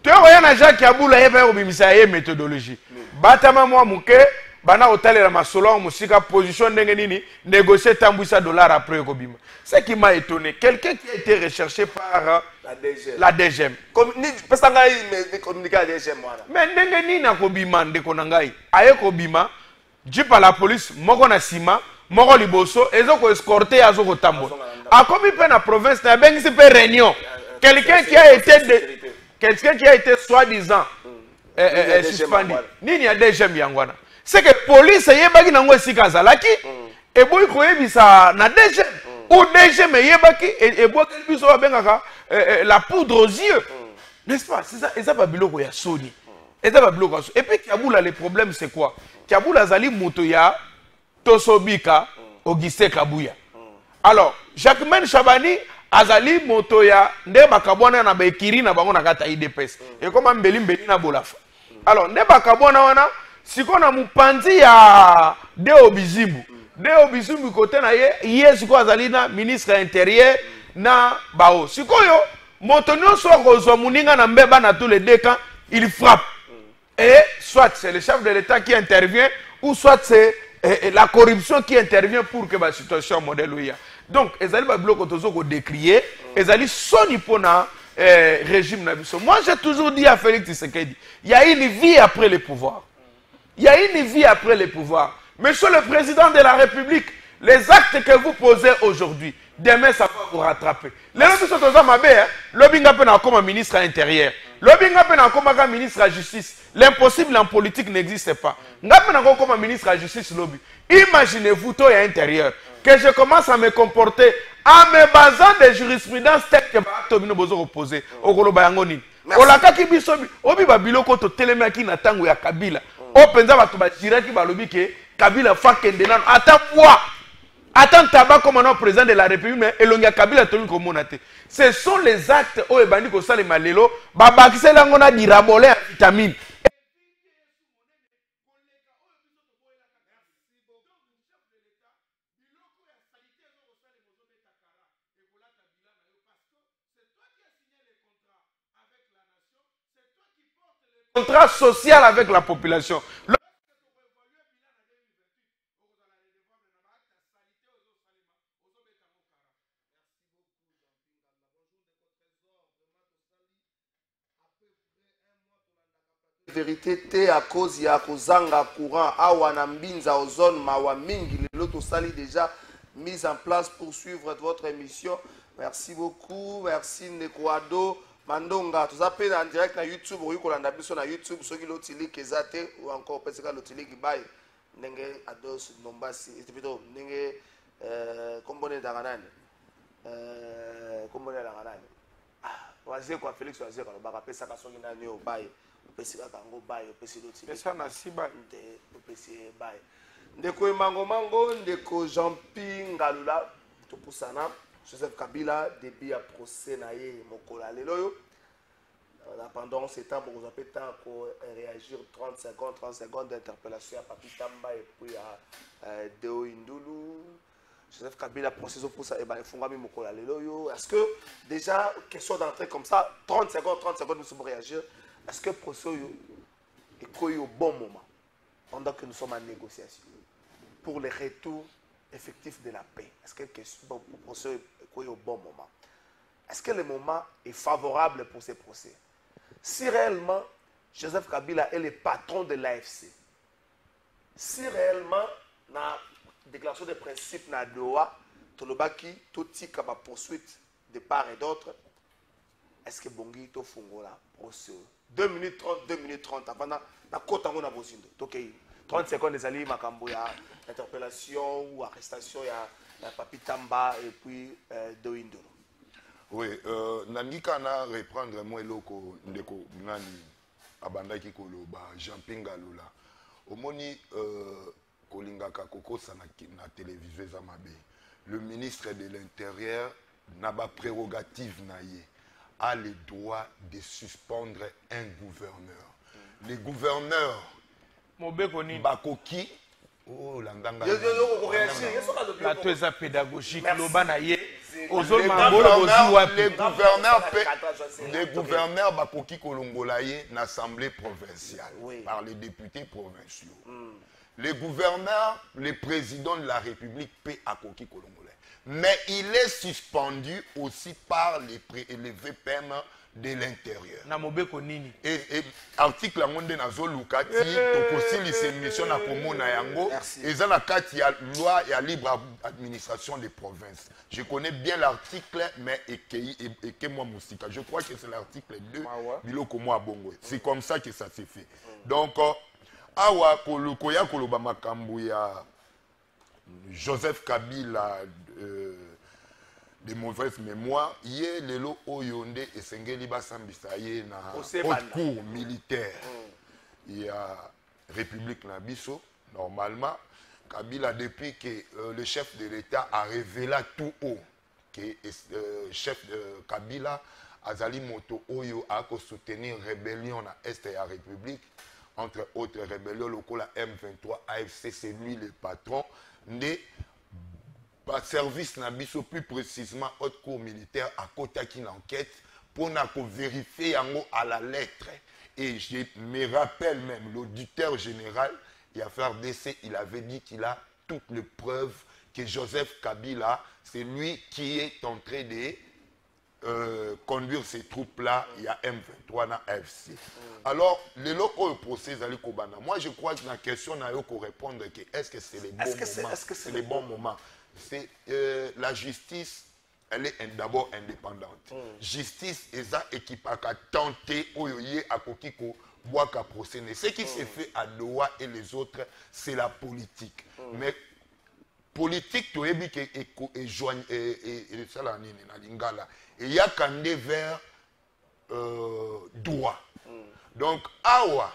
Tu as rien à Jacques Yaboula yeba obimisa ye méthodologie. Batama moi muke bana otale la masolo musika position ndenge nini négocier tambouisa dollar après kobima. Ce qui m'a étonné, quelqu'un qui a été recherché par la DGM. Mais ndenge nini na kobima ndeko nangai. Aye kobima jipa la police moko na sima moko liboso ezo ko escorter azo ko tambo. A komi pe na province na bengisi pe réunion. Quelqu'un qui a été soi-disant suspendu. Nini ya DGM yangwana. C'est que police yebaki nango esika zalaki et boy ko yebisa na DGM ou DGM yebaki et boy biso bengaka la poudre aux yeux. N'est-ce pas? C'est ça, et ça va biloko ya Sony. Et ça va biloko. Et puis Kaboula le problème c'est quoi? Kaboula zali moto ya Tosobika Auguste Kabuya. Alors, Jacquemaine Chabani azali moto ya nde bakabwana na bekiri na bango na kata IDPS. Et comme mbeli na bolafa. Alors, nde bakabwana wana siko na mupanzi ya Deo Bizimbu. Deo Bizimbu kote na ye siko azali na ministre intérieur na bao. Siko yo moto nyonso kozwa muninga na mbeba na tous les deux camps, il frappe. Et soit c'est le chef de l'État qui intervient, ou soit c'est la corruption qui intervient pour que la situation modèle ouïa. Donc, ezali ba bloco tozo ko décrier, ezali soni pona régime na biso. Moi, j'ai toujours dit à Félix Tshisekedi, il y a une vie après le pouvoir. Il y a une vie après le pouvoir. Monsieur le président de la République, les actes que vous posez aujourd'hui, demain ça va vous rattraper. Les gens qui sont aux hommes, l'obinga peut comme ministre à l'intérieur. L'obinga peut comme ministre à la justice. L'impossible en politique n'existe pas. Ngapena comme ministre à la justice lobby. Imaginez-vous toi à l'intérieur que je commence à me comporter en me basant des jurisprudences telles que Tobino Bozo opposé au Golobayangoni. Olaka ki bisobi, obi babiloko to telemaki na tango ya Kabila. Openza bato ba diraki ba lobi ke Kabila fakende nan attends tabac comme un président de la République mais elonga Kabila tolu ko monate. Ce sont les actes o ebandi ko sale malelo ba bakisela ngona dirabole ya vitamine. Contrat social avec la population. vérité te à cause ya kozanga courant awa na mbinza aux zones mawa mingi l'autre sali déjà mise en place pour suivre votre émission. Merci beaucoup, merci Nekoado Mandonga. Tout ça en direct na YouTube, ou kolanda biso na YouTube, ceux qui l'otili kezate ou encore peut-être l'otili qui baille nenge ados nombasi et plutôt nenge combone danganane combone danganane ah waze quoi Félix waze quoi ba rapesa ka songi na nyo baille opesi ka kango baille opesi l'otili ça na si baille opesi baille ndeko mango mango ndeko Jean-Pi Ngalula to pusana Joseph Kabila début à procès naïe mokola leloyo pendant ce temps pour vous appeler temps pour réagir 30 secondes d'interpellation à Papi Tamba et puis à Deo Indulu Joseph Kabila procès pour ça et ben fongami mokola leloyo. Est-ce que déjà question d'entrée comme ça 30 secondes nous sommes réagir, est-ce que procès est quoi au bon moment pendant que nous sommes en négociation pour le retour effectif de la paix? Est-ce que pour procès est au bon moment? Est-ce que le moment est favorable pour ces procès? Si réellement Joseph Kabila est le patron de l'AFC, si réellement la déclaration de principe na Doha, Tolobaki, Toti Kaba poursuite de part et d'autre, est-ce que Bongi to Fungola procès 2 minutes 30 avant na kota ngona bozindo tokei 30 secondes des alliés makambo ya interpellation ou arrestation ya Papi Tamba et puis Doindolo. Oui, Nangika na reprendre moi loko ndeko nani abandaki koloba Jean-Pi Ngalula. Omoni kolingaka kokosa na télévision za mabe. Le ministre de l'Intérieur n'a pas prérogative naie a le droit de suspendre un gouverneur. Les gouverneurs Bakoki oh landanga la toisa pédagogique l'obanaye les gouverneurs Bakoki Kolongolaye l'Assemblée provinciale par les députés provinciaux. Les gouverneurs, le président de la République paie à Koki Kolongolaye. Mais il est suspendu aussi par les VPM de l'intérieur. Et article Monde Nazo Lukati, Tokosili c'est mission na Komona Yango, et ça la carte y a loi et libre administration des provinces. Je connais bien l'article, mais et moi Moustika. Je crois que c'est l'article 2, Biloko moi Bongo. C'est comme ça que ça s'est fait. Donc, awa Kolokoya Koloba Makambuya, Joseph Kabila, de mauvaise mémoire, hier lelo oyonde et sengeli basambisa ye na haute cour militaire. Il y a République Nabiso, normalement, Kabila depuis que le chef de l'État a révélé tout haut que chef de Kabila Azali Moto Oyo a soutenir rébellion na Est de la République, entre autres rébellions locaux, la M23 AFC, c'est lui le patron des service Nabiso, plus précisément haute cour militaire à Kotaki l'enquête pour vérifier à la lettre. Et je me rappelle même l'auditeur général et affaire d'essai, il avait dit qu'il a toutes les preuves que Joseph Kabila, c'est lui qui est en train de conduire ces troupes-là, il y a M23 dans AFC. Alors, le loco procès Zali Kobana, moi je crois que la question n'a eu qu'à répondre que est-ce que c'est le bon moment? Est-ce que c'est le bon moment? C'est la justice, elle est d'abord indépendante. Justice est ça qui peut tenter à Kokiko Boaka procès. Ce qui s'est fait à Doha et les autres, c'est la politique. Mais politique, tu es que et joigne et ça là na lingala. Et il y a candé vers droit. Donc awa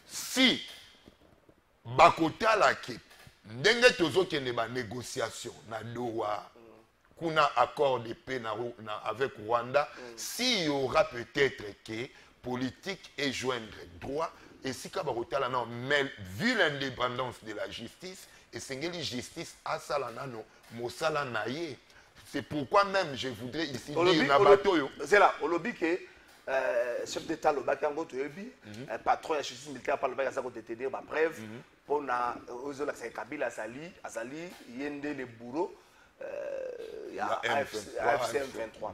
si bakota la qui ndenge tozokende ba négociation na Doha kuna accord de paix avec Rwanda, s'il y aura peut-être que politique et joindre droit et si kabakotala non, mais vu l'indépendance de la justice et sengeli justice asalana no mosala naye, c'est pourquoi même je voudrais ici dire na bato yo c'est là au lobby que chef d'état le bakango to yebi patron de la justice militaire par le bac à ça côté tenir ma preuve pour na aux la Kabila azali yende le bourreau il y a AFC M23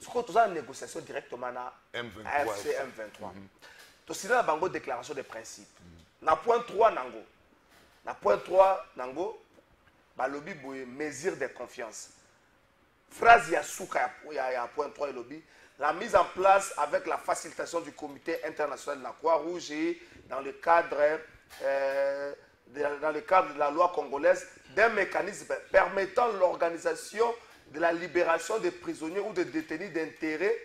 ce qu'on a en négociation directement na AFC M23 to signé la bango déclaration de principe. Na point 3 nango. Na point 3 nango balobi boye mesure de confiance. Phrase ya souka ya point 3 lobby. La mise en place avec la facilitation du comité international de la Croix-Rouge et dans le cadre de la loi congolaise d'un mécanisme permettant l'organisation de la libération des prisonniers ou des détenus d'intérêt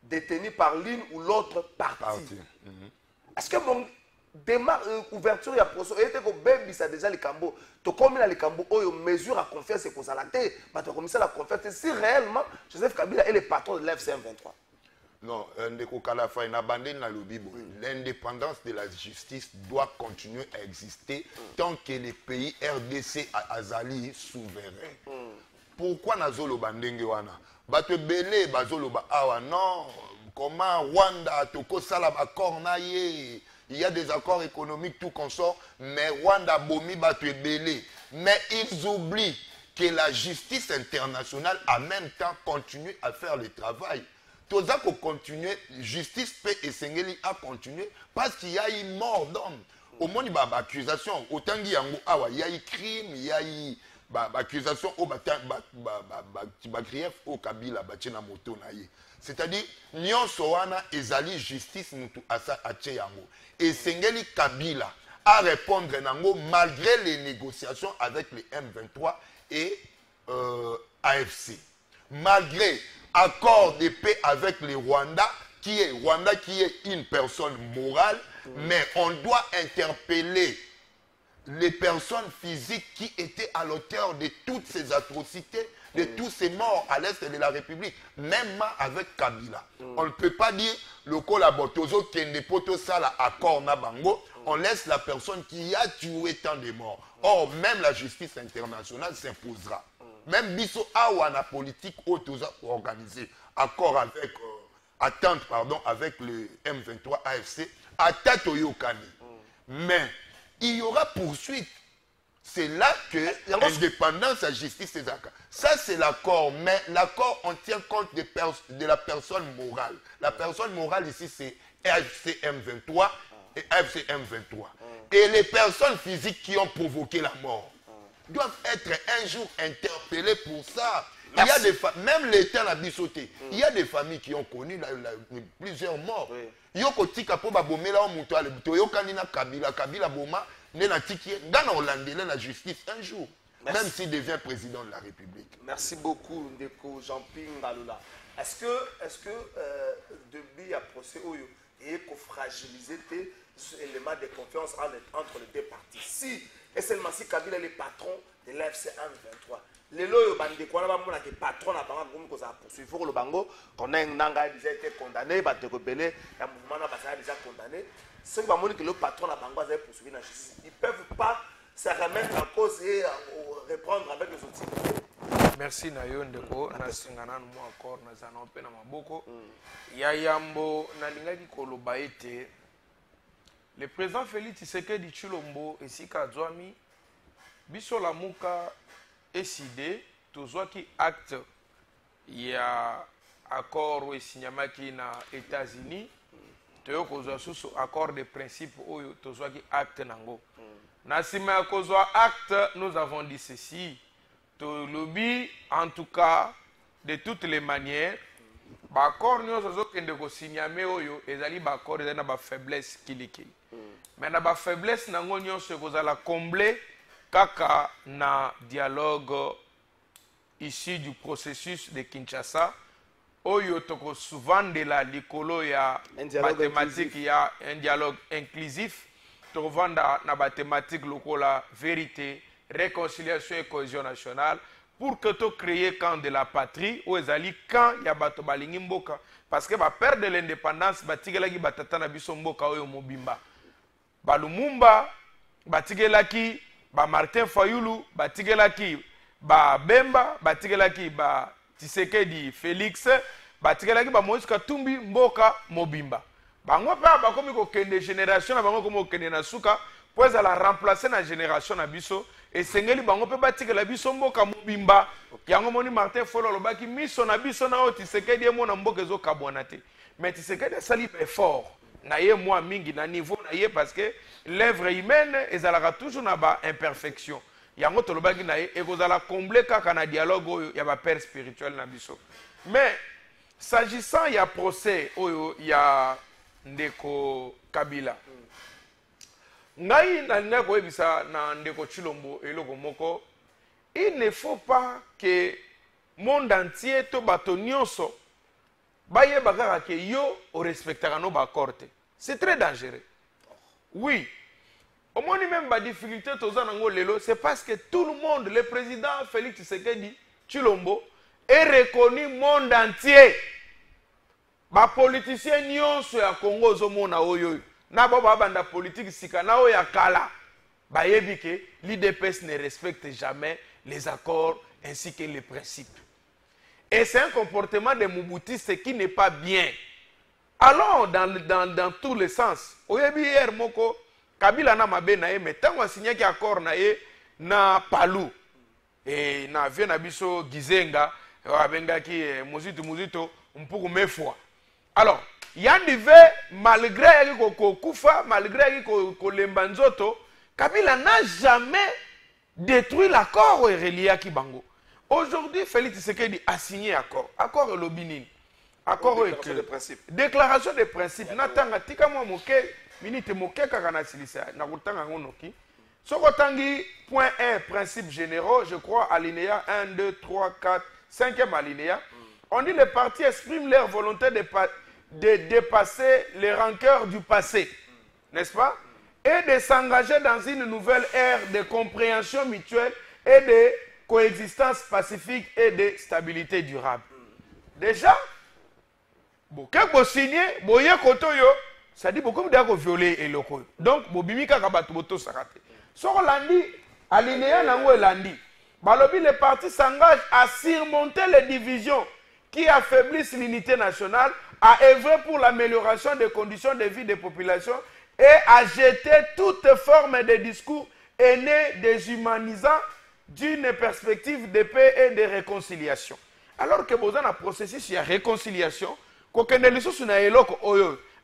détenus par l'une ou l'autre partie. Est-ce que mon ouverture il y a procès était que baby ça déjà les cambo to comme les cambo oyo mesure à confiance et cause à la tête bah tu commencer la confiance si réellement Joseph Kabila est le patron de l'FCM 23. Non, ndeko Kalafa na bandé na lobibo. L'indépendance de la justice doit continuer à exister tant que les pays RDC azali souverain. Pourquoi nazolo bandenge wana? Bato belé bazolo ba awa non comment Rwanda toko sala accord na ye. Il y a des accords économiques, tout consort, mais Rwanda bomi bato belé. Mais ils oublient que la justice internationale en même temps continue à faire le travail. Tout ça qu'on continue, justice paix et Sengeli a continué parce qu'il y a eu mort d'homme. Au moins il y a une accusation. Autant qu'il y a eu crime, il y a eu accusation au grief au Kabila na moto na ye. C'est-à-dire nyon soana ezali justice mutu asa ache yango. Et Sengeli Kabila a répondre nango malgré les négociations avec les M23 et AFC. Malgré accord de paix avec le Rwanda qui est une personne morale, mais on doit interpeller les personnes physiques qui étaient à l'auteur de toutes ces atrocités, de tous ces morts à l'est de la République, même avec Kabila. On ne peut pas dire le collabotozo qui est poto sala accord na bango, on laisse la personne qui a tué tant de morts. Or, même la justice internationale s'imposera. Même biso awana politique autoza organisé accord avec attente avec le M23 AFC attente Oyokani. Mais il y aura poursuite. C'est là que l'indépendance à justice c'est ça. Ça c'est l'accord, mais l'accord on tient compte de la personne morale. La personne morale ici c'est AFC M23 et AFC M23. Et les personnes physiques qui ont provoqué la mort doivent être un jour interpellés pour ça. Il y a des même l'État l'a bisauté. Il y a des familles qui ont connu plusieurs morts. Yoko tika po ba bomela o muto ale buto yokani na Kabila boma ne na tiki ngana Hollande la justice un jour. Merci. Même s'il devient président de la République. Merci beaucoup Ndeko Jean-Pierre Ngalola. Est-ce que depuis le procès oyo et qu'on fragiliser tes éléments de confiance entre les deux parties. Si et seulement si Kabila est le patron de l'FCM 23. Les lois bandé quoi là bas patron na bango comme qu'on a poursuivi pour le bango qu'on a nanga déjà été condamné ba te rebeller un mouvement na basa déjà condamné ceux qui va que le patron na bango a poursuivi la justice ils peuvent pas se remettre en cause et reprendre avec les autres. Merci Nayo Ndeko na singana mo accord na zana pe na maboko ya yambo na lingaki koloba ete le président Félix Tshisekedi Tshilombo esika zwami biso la muka décidé tozwa ki acte ya accord et signamaki na États-Unis toyo kozwa susu accord de principe oyo tozwa ki acte nango na sima kozwa acte nous avons dit ceci to lobby en tout cas de toutes les manières ba accord nyonso zokende ko signame oyo ezali ba accord ezali na ba faiblesse kilikili mais na ba faiblesse nango nyonso kozala combler kaka na dialogue ici du processus de Kinshasa oyo toko souvent de la likolo ya mathématique ya un dialogue inclusif to vanda na mathématique lokola vérité réconciliation et cohésion nationale pour que to créer camp de la patrie ou ezali camp ya bato balingi mboka parce que ba perdre de l'indépendance batigelaki batata na biso mboka oyo mobimba balumumba batigelaki ba Martin Fayulu batigelaki ba Bemba batigelaki ba Tshisekedi Félix batigelaki ba Moïse Katumbi mboka mobimba bango pa bakomi ko kende génération na bango komo kende na suka pour la remplacer na génération na biso et sengeli bango pe batigela biso mboka mobimba yango moni Martin Fayulu lobaki miso na biso na o Tshisekedi mo na mboka ezo kabwana te mais Tshisekedi sali effort na ye moi mingi na niveau na ye parce que l'œuvre humaine ezalaka toujours na ba imperfection yango tolobaki na ye ekozala combler kaka na dialogue oyo ya ba père spirituel na biso. Mais s'agissant ya procès oyo ya ndeko Kabila ngai na koyebisa na ndeko Tshilombo eloko moko, il ne faut pas que monde entier to bato nyonso baye bakaka ke yo o respectaka no bakor te. C'est très dangereux. Oui. Au moins même ba difficulté toza nango lelo, c'est parce que tout le monde, le président Félix Tshisekedi Tshilombo est reconnu monde entier. Ba politicien nyonso ya Congo ozomona oyo na ba banda politique sika na oyo ya kala ba yebi ke l'IDPS ne respecte jamais les accords ainsi que les principes. Et c'est un comportement de Moubutiste qui n'est pas bien. Allons dans tous les sens. Oyebi hier moko Kabila na mabe na ye mais tango asigné ki accord na ye na Palu et na vie na biso Gizenga abenga ki muzito mpuku mefwa. Alors, yandive malgré yaki kokufa, malgré yaki kolemba nzoto, Kabila n'a jamais détruit l'accord relié ki bango. Aujourd'hui, Félix Tshisekedi a signé accord. Accord et l'obinine. Accord déclaration de principe. Déclaration de principe. Natanga tika mo moke minute moke kaka na silisa na kutanga ngonoki. Sokotangi point 1 principes généraux, je crois alinéa 1 2 3 4 5e alinéa. On dit les partis expriment leur volonté de dépasser les rancœurs du passé, n'est-ce pas? Et de s'engager dans une nouvelle ère de compréhension mutuelle et de coexistence pacifique et de stabilité durable. Déjà, quand vous signez, vous avez ça dit beaucoup de violer et locaux. Donc, vous avez dit sarate. Sur lundi, alinéa nango lundi, les partis s'engagent à surmonter les divisions qui affaiblissent l'unité nationale, à œuvrer pour l'amélioration des conditions de vie des populations et à jeter toute forme de discours haineux, déshumanisant d'une perspective de paix et de réconciliation. Alors que vous avez un processus de réconciliation,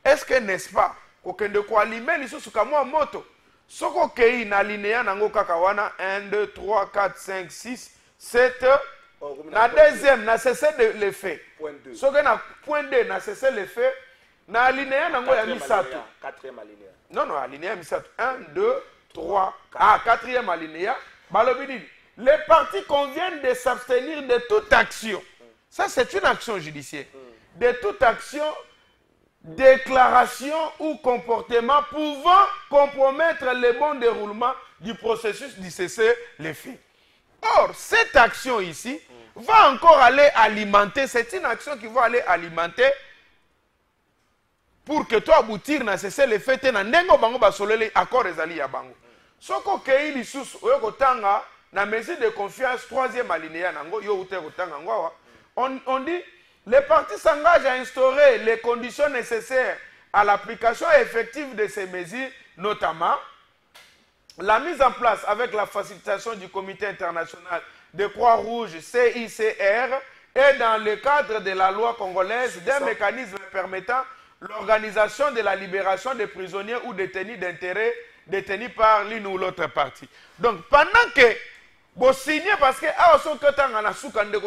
est-ce que n'est-ce pas que allumer les choses comme moi moto soko kei na linéa nango kakawana 1 2 3 4 5 6 7 na deuxième na cessé de le fait point 2 soko na point 2 na cessé le fait na linéa nango ya misato 4e alinéa non alinéa misato 1 2 3 4e alinéa balobidi les partis conviennent de s'abstenir de toute action. Ça c'est une action judiciaire. De toute action, déclaration ou comportement pouvant compromettre le bon déroulement du processus du cessez-le-feu. Or, cette action ici va encore aller alimenter, c'est une action qui va aller alimenter pour que toi aboutir à cessez-le-feu, tu as un bango basolele accord ezali ya bango. Soko kei lisusu oyo kotanga na mesure de confiance 3e alinéa nango yo ute kotanga ngwa on dit les partis s'engagent à instaurer les conditions nécessaires à l'application effective de ces mesures, notamment la mise en place avec la facilitation du Comité international de Croix-Rouge CICR et dans le cadre de la loi congolaise d'un mécanisme permettant l'organisation de la libération des prisonniers ou détenus d'intérêt détenus par l'une ou l'autre partie. Donc pendant que vous signez, parce que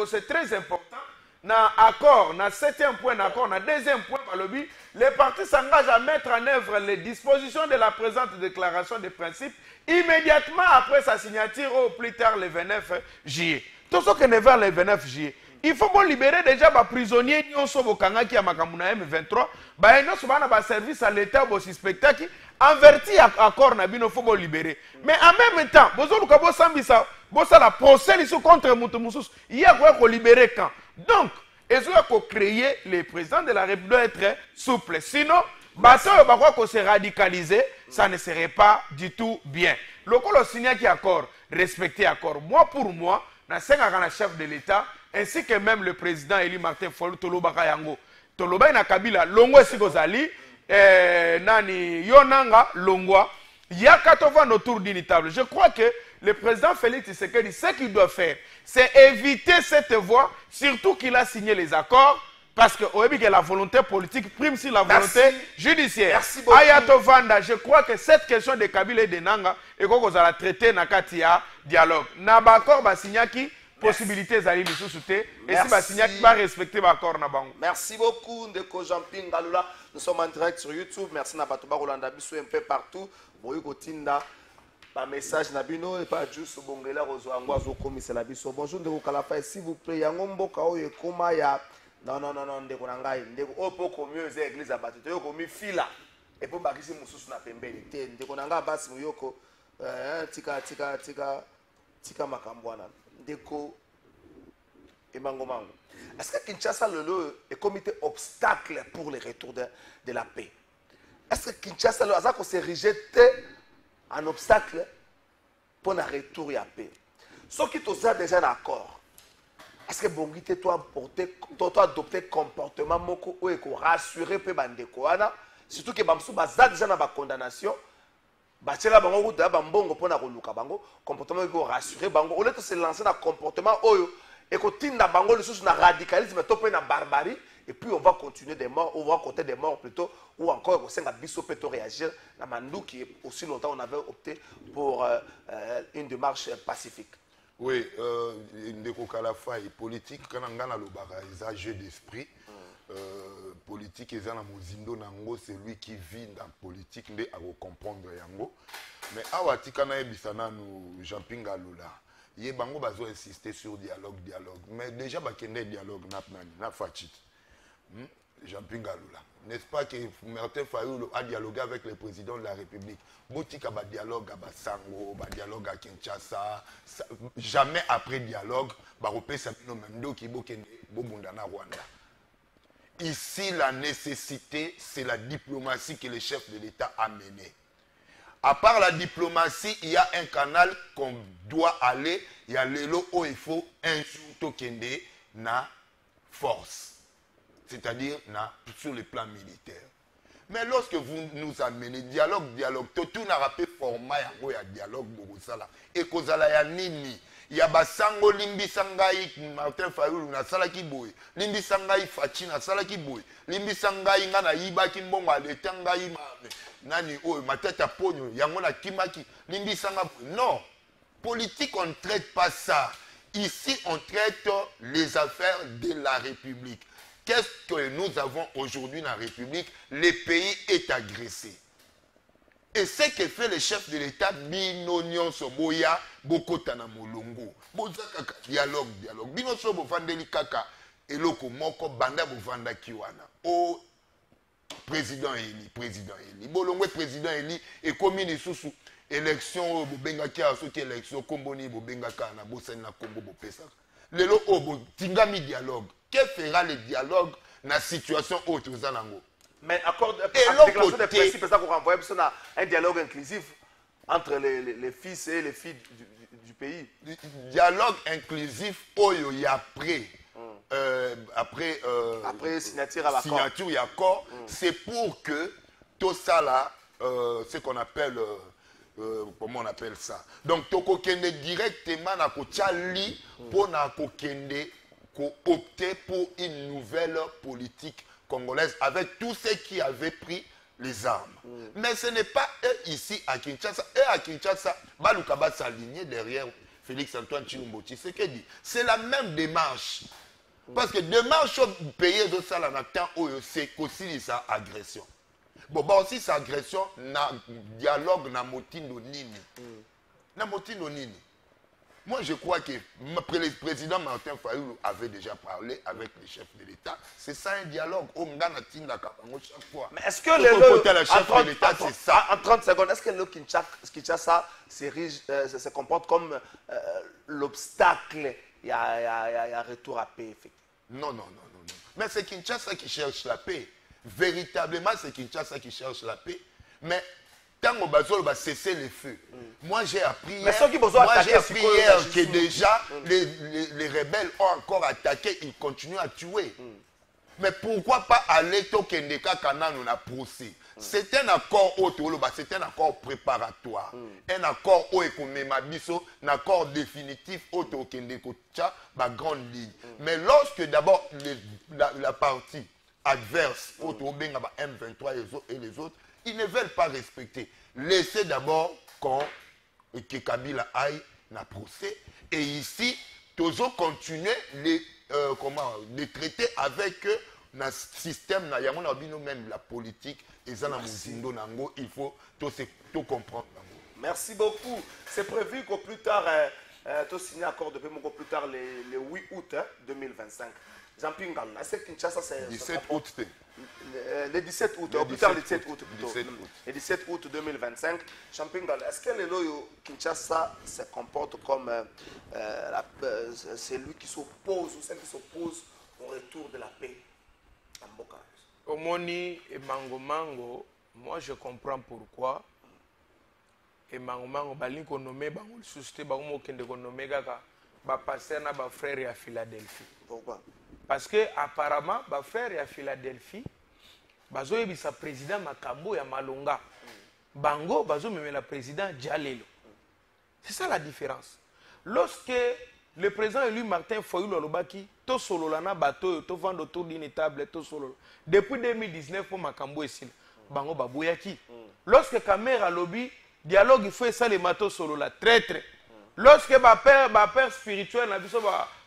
c'est très important, na accord, na 7e point d'accord, na 2e point par le but, les partis s'engagent à mettre en œuvre les dispositions de la présente déclaration de principe immédiatement après sa signature au plus tard le 29 juillet. Tout ce qui est vers le 29 juillet. Il faut libérer déjà les prisonniers qui ont sauvé qui a makamuna M23, bah service à l'État, au spectacle, averti accord na bino faut libérer. Mais en même temps, vous sambisa, la procès contre Moutoumousous, il y a quoi libérer quand. Donc, il faut créer les présidents de la République doit être souple. Sinon, si on se radicaliser, ça ne serait pas du tout bien. Le col signé qui accord, respecter accord. Moi pour moi, na chef de l'État, ainsi que même le président élu Martin Fayulu Toloba Kayango. Toloba na Kabila, Longwa Sigozali, Nani Yonanga, Longwa. Il y a 80 autour d'une table. Je crois que le président Félix Tshisekedi, ce qu'il doit faire, c'est éviter cette voie, surtout qu'il a signé les accords, Parce que la volonté politique prime sur la volonté judiciaire. Merci beaucoup. Ayato Vanda, je crois que cette question de Kabila et de Nanga, et qu'on va la traiter dans le dialogue. Nabakor Basignaki, possibilité d'aller nous soutenir. Et si Basignaki va respecter l'accord Nabango. Merci beaucoup, Ndeko Jean-Pierre Galula. Nous sommes en direct sur YouTube. Merci Nabatuba Rolanda Bissou un peu partout. Boyuko Tinda. Par message Nabino et pas juste Bongela Rozoangwa Zokomi c'est la biso. Bonjour Ndeko Kalafa, s'il vous plaît. Yangombo Kaoye Koma ya. Non, Ndeko Nangai. Ndeko Opo Komio Zé Église à Batito. Yoko mi fila. Et pour Bakisi Moussous na Pembeni. Ndeko Nanga Bas Muyoko. Tika Makambwana. Ndeko Emangomango. Est-ce que Kinshasa est comité obstacle pour le retour de la paix? Est-ce que Kinshasa a s'est un obstacle pour le retour de la paix? Ceux qui sont déjà d'accord, est-ce que Bongité doit adopter comportement moko ou eko rassurer pe bandeko ana, surtout que bamsou baza déjà na ba condamnation, bachela bango route ba mbongo pona koluka bango, comportement eko rassurer bango, au lieu de se lancer dans comportement oyo eko tinda bango le sous na radicalisme topé na barbarie. Et puis on va continuer des morts, on va compter des morts plutôt, ou encore au sein de Bisso peut réagir. La Mandou qui est aussi longtemps on avait opté pour une démarche pacifique. Oui, Ndeko Kalafa est politique, quand on a le bagage, jeu d'esprit. Politique, et Mozindo Nango, c'est lui qui vit dans la politique, mais à comprendre Yango. Mais Awati Kana Ebisana, nous, Jean-Pierre Galula, il bango bazo insister sur dialogue. Mais déjà, bakende dialogue, n'a fachit. Jean-Pierre Galula. N'est-ce pas que Martin Fayulu a dialogué avec le président de la République? Boutika ba dialogue à Basango, ba dialogue à Kinshasa. Jamais après dialogue, Baropé Sabino Mendo qui Bobundana Rwanda. Ici, la nécessité, c'est la diplomatie que le chef de l'État a menée. À part la diplomatie, il y a un canal qu'on doit aller. Il y a l'élo où il faut un surtout kende na force. C'est-à-dire sur le plan militaire. Mais lorsque vous nous amenez dialogue, tout n'a rappelé format il y a dialogue et kozala ya nini. Il y a basango limbi sangai Martin Fayulu na salaki boy. Limbi sangai Fachi na salaki boy. Limbi sangai ngana yiba kimbongo aleta ngai nani oy matata ponyo yango na kimaki limbi sanga. Non. Politique on ne traite pas ça. Ici on traite les affaires de la République. Qu'est-ce que nous avons aujourd'hui dans la République? Le pays est agressé. Et ce que fait le chef de l'État, Binonion Soboya, Bokotana Molongo. Bozaka dialogue. Bino Sobo Vandeli Kaka, Eloko Moko, Banda Bovanda Kiwana. Oh, président Eli. Bolongwe président Eli, et comme il sous élection, Bobenga Kia, soki élection, Komboni, Bobenga Kana, Bosen na Kombo, Bopesa. Lelo Obo, Tingami dialogue. Que fera le dialogue dans la situation haute aux Anango? Mais accord de déclaration des principes, c'est ça qu'on renvoie un dialogue inclusif entre les fils et les filles du pays. Dialogue inclusif, Oyo y après signature à l'accord. Signature et accord, c'est pour que tout ça là, ce qu'on appelle, comment on appelle ça? Donc, Toko Kende directement na Kochali pour na Kokende opter pour une nouvelle politique congolaise avec tous ceux qui avaient pris les armes. Mais ce n'est pas eux ici à Kinshasa. Eux à Kinshasa, Balukaba s'aligner derrière Félix-Antoine Tshilombo Tshisekedi. C'est la même démarche. Parce que démarche payer de ça, c'est aussi sa agression. Bon, aussi sa agression, na dialogue na motindo nini. Na motindo nini. Moi, je crois que le président Martin Fayulu avait déjà parlé avec les chefs de l'État. C'est ça un dialogue. Chaque fois. Mais est-ce que en 30 secondes, est-ce que le Kinshasa se comporte comme l'obstacle il y a un retour à paix? Non. Mais c'est Kinshasa qui cherche la paix. Véritablement, c'est Kinshasa qui cherche la paix. Mais tant qu'on va cesser les feux. Moi, j'ai appris hier que déjà les rebelles ont encore attaqué, ils continuent à tuer. Mais pourquoi pas aller tokende kaka nanu na procès? C'est un accord c'est un accord préparatoire. Un accord un accord définitif tokende kocha ba grande ligne. Mais lorsque d'abord la partie adverse M23 et les autres, ils ne veulent pas respecter. Laissez d'abord que Kabila aille na procès et ici toujours continuer les traiter avec le système même la politique et il faut tout comprendre. Merci beaucoup. C'est prévu qu'au plus tard tout signer accord de paiement plus tard le 8 août 2025. Jean-Pingal, c'est Kinshasa, c'est 17 août. Le 17 août, au plus tard le 17 août plutôt. Le 17 août 2025. Jean-Pingal, est-ce que le Kinshasa se comporte comme celui qui s'oppose ou celle qui s'oppose au retour de la paix en Boka? Omoni et Mango Mango, moi je comprends pourquoi. Et Mango Mango, balinko nommé, bango susté, bango kende nommé kaka, ba passer na ba frère à Philadelphie. Pourquoi? Parce que apparemment, ba frère à Philadelphie, bazo yebisa président Makambo ya Malonga. Bango bazo même la président Djalelo. C'est ça la différence. Lorsque le président élu Martin Fayulu Olobaki, to solo lana bateau, to vendre autour d'une table, to solo. Depuis 2019 pour Makambo et Sina, bango baboyaki. Lorsque Kamera lobby, dialogue il faut ça les matos solo la traître. Lorsque ma père spirituel na biso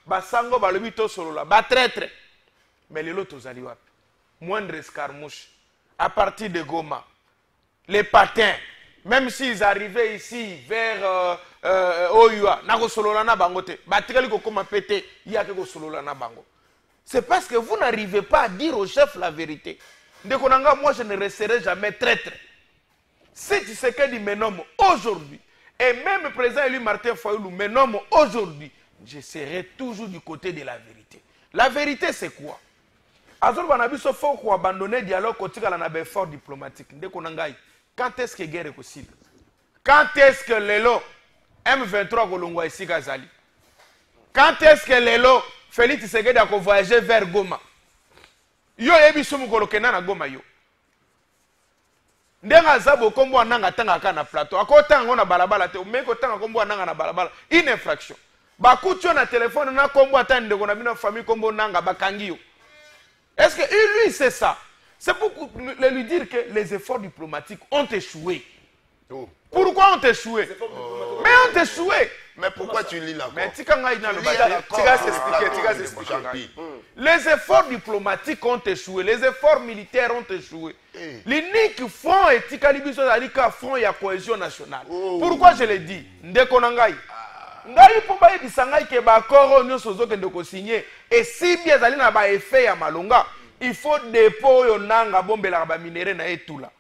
ba sango ba lobby to solo la ba traître. Mais les lotos ali wapi. Moindre escarmouche à partir de Goma. Les patins, même s'ils arrivaient ici vers Oyua, na go solo la na bango te. Ba tikali ko koma pété, il y a que go solo la na bango. C'est parce que vous n'arrivez pas à dire au chef la vérité. Ndekonanga, moi je ne resterai jamais traître. Si tu sais qu'il me nomme aujourd'hui, et même le président élu Martin Fayulu me nomme aujourd'hui, je serai toujours du côté de la vérité. La vérité c'est quoi? Azor Banabiso faut abandonner le dialogue côté la nabe fort diplomatique. Ndekonanga, quand est-ce que guerre est possible? Quand est-ce que l'élo M23 Golongwa ici Gazali? Quand est-ce que l'élo Félix Tshisekedi a voyagé vers Goma? Yo yebi sumu kolokena na Goma yo. Ndenga zabo kombo ananga tanga kana plateau. Akota ngona balabala te, meko tanga kombo ananga na balabala. Une infraction. Ba kucho na téléphone na kombo atande ngona bino famille kombo nanga bakangi yo. Est-ce que lui c'est ça? C'est pour lui dire que les efforts diplomatiques ont échoué. Oh. Pourquoi ont échoué? Mais ont échoué. Mais pourquoi tu lis l'accord? Mais tu vas s'expliquer. Les efforts diplomatiques ont échoué. Les efforts militaires ont échoué. L'unique front est Tikalibiso Zalika, front et la cohésion nationale. Pourquoi je l'ai dit? Ndekonangai. Ngai pomba ebisangai ke ba koro nyonso zo kende ko signer et si bien zali na ba effet ya Malonga, il faut dépôt yo nanga bombela ba minéré na etula.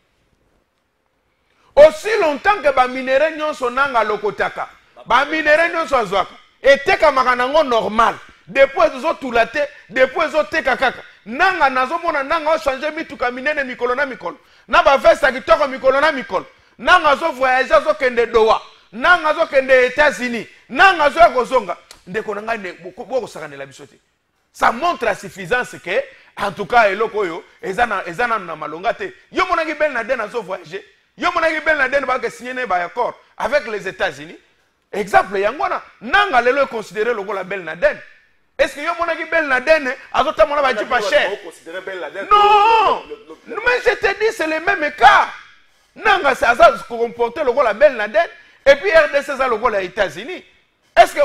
Aussi longtemps que ba minéré nyonso nanga lokotaka, ba minéré nyonso azwaka, eteka makanango normal. Dépôt zo tulate, dépôt zo teka kaka. Nanga nazo mona nanga o changer mituka minene mikolo na mikolo. Na ba vesta kitoko mikolo na mikolo. Nanga zo voyager zo kende Doha. Nanga zo kende États-Unis. Nanga zo kozonga. Ndeko nanga ne boko sakanela bisote. Ça montre la suffisance que en tout cas eloko yo ezana na Malonga te. Yo monaki Ben Laden zo voyager. Yo monaki Ben Laden ba ke signer ba accord avec les États-Unis. Exemple yangwana nanga lelo considéré logo la Ben Laden. Est-ce que yo monaki Ben Laden azota mona ba jipa cher? Non. Mais je te dis c'est le même cas. Nanga ça se comporter logo la Ben Laden et puis RDC ça logo les États-Unis. Est-ce que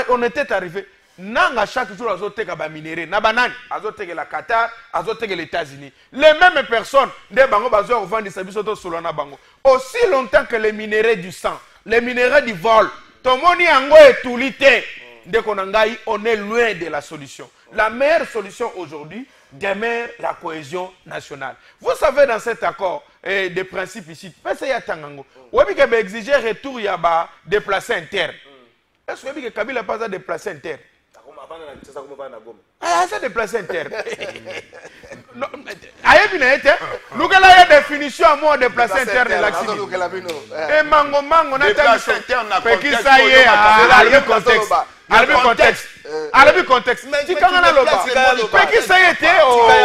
on était arrivé? Nanga chaque jour azoteka ba minéré na banane azoteka la Qatar azoteka les États-Unis. Les mêmes personnes de bango bazo vendre sa biso to solo na bango. Aussi longtemps que les minéraux du sang, les minéraux du vol, tomoni ango etulité. Ndeko nangai, on est loin de la solution. La meilleure solution aujourd'hui demeure la cohésion nationale. Vous savez dans cet accord des principes ici, parce qu'il y a tangango. Ou bien qu'il exiger retour ya ba déplacé interne. Est-ce que Kabila pas à déplacer interne? Ah, ça déplacer interne. Aïe bien été. Nous avons la définition à moi déplacer interne de l'accident. Et mango mango na déplacer interne na contexte. Ça y est, contexte. alobi contexte tikanga na loba peki sayete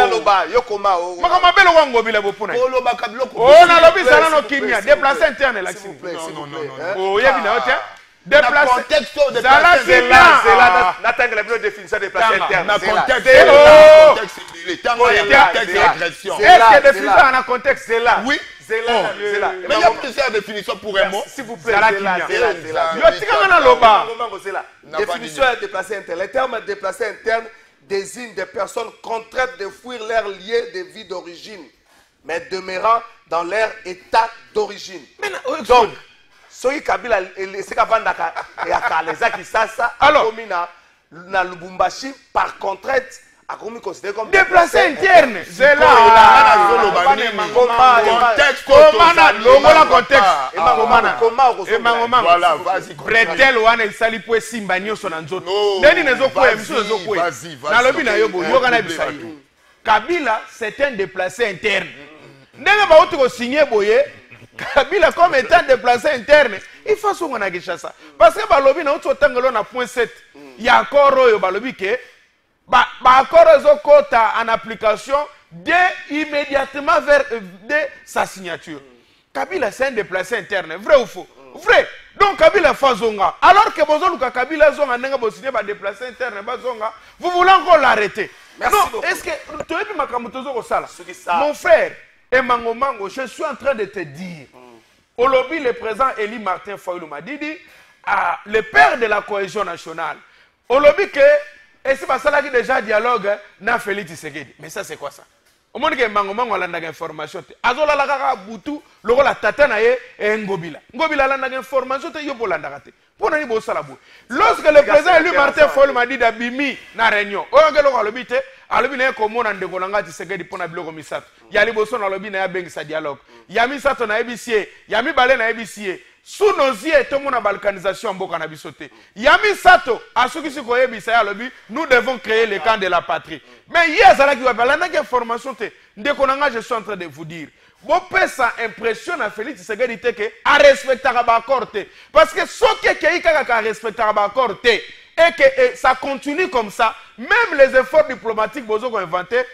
loba yokoma o makama belo kwa ngobila bopuna o loba kabilo ko o na lobi sala no kimia déplacer interne la s'il vous plaît o yebi na yote déplacer contexte de sala c'est là n'attendre la plus définition de déplacer interne na contexte le temps il y a contexte d'agression est-ce que définition en contexte c'est là oui c'est là mais il y a plusieurs définitions pour un mot s'il vous plaît c'est là yo tikanga na loba c'est là définition de déplacer interne le terme déplacer interne désigne des personnes contraintes de fuir leur lieu de vie d'origine mais demeurant dans leur état d'origine donc soki Kabila esika vandaka ya kaleza kisasa akomi na Lubumbashi par contrainte akomi considéré comme déplacé interne c'est là contexte komana longola contexte comment voilà vas-y bretel wana esali po esimba nyonso na nzoto ndeni nezokwea miso ezokwea nalobi na yo boye yoka na yebisa ye Kabila c'est un déplacé interne ndenge bauti kosigné boye Kabila comme étant déplacé interne il faut songo na Kinshasa parce que balobi na uti otangelo na point 7 ya accord oyo balobi ke ba accord ezokota en application dès immédiatement vers dès sa signature. Kabila c'est un déplacé interne, vrai ou faux? Vrai. Donc Kabila fazonga. Alors que bozoluka Kabila zonga nenga bosigné ba déplacé interne bazonga, vous voulez encore l'arrêter? Merci non, beaucoup. est-ce que tu es makamutozo ko sala? Mon frère, Emango Mango, je suis en train de te dire. Au lobby, le président Eli Martin Fayulu Madidi, le père de la cohésion nationale. Au lobby que et c'est pas ça qui déjà dialogue na Félix Tshisekedi. Mais ça c'est quoi ça? Au monde que Mango Mango a la information. Azola la kaka butu loko la tata na ye et Ngobila. Ngobila la na information te yo bolanda kate. Pour nani bo sala bo. Lorsque le président Eli Martin Fayulu Madidi a bimi na réunion. O ngelo ko lobby te, alobi na ko mona ndeko na ngati Tshisekedi pona biloko misato. Yali boso na lobby na ya bengi sa dialogue. Yami sato na EBC, yami bale na EBC. Sous nos yeux, tout le monde a balkanisation en Boka bisoté. Yami Sato, à ceux qui se connaissent, nous devons créer le camp de la patrie. Mais hier, ça qui va parler, il y a une formation. Dès qu'on a, je suis en train de vous dire. Vous pouvez ça impressionne à Félix Tshisekedi que à respecter l'accord. Parce que ce qui est à respecter l'accord et que ça continue comme ça, même les efforts diplomatiques qu'ils ont inventés,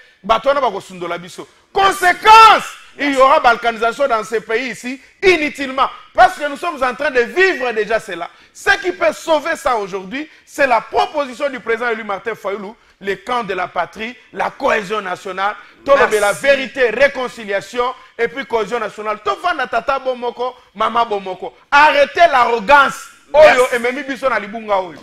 conséquence, il y aura balkanisation dans ces pays ici, inutilement. Parce que nous sommes en train de vivre déjà cela. Ce qui peut sauver ça aujourd'hui, c'est la proposition du président élu Martin Fayulu, le camp de la patrie, la cohésion nationale, la vérité, réconciliation, et puis cohésion nationale. Tata Bomoko, Mama Bomoko. Arrêtez l'arrogance.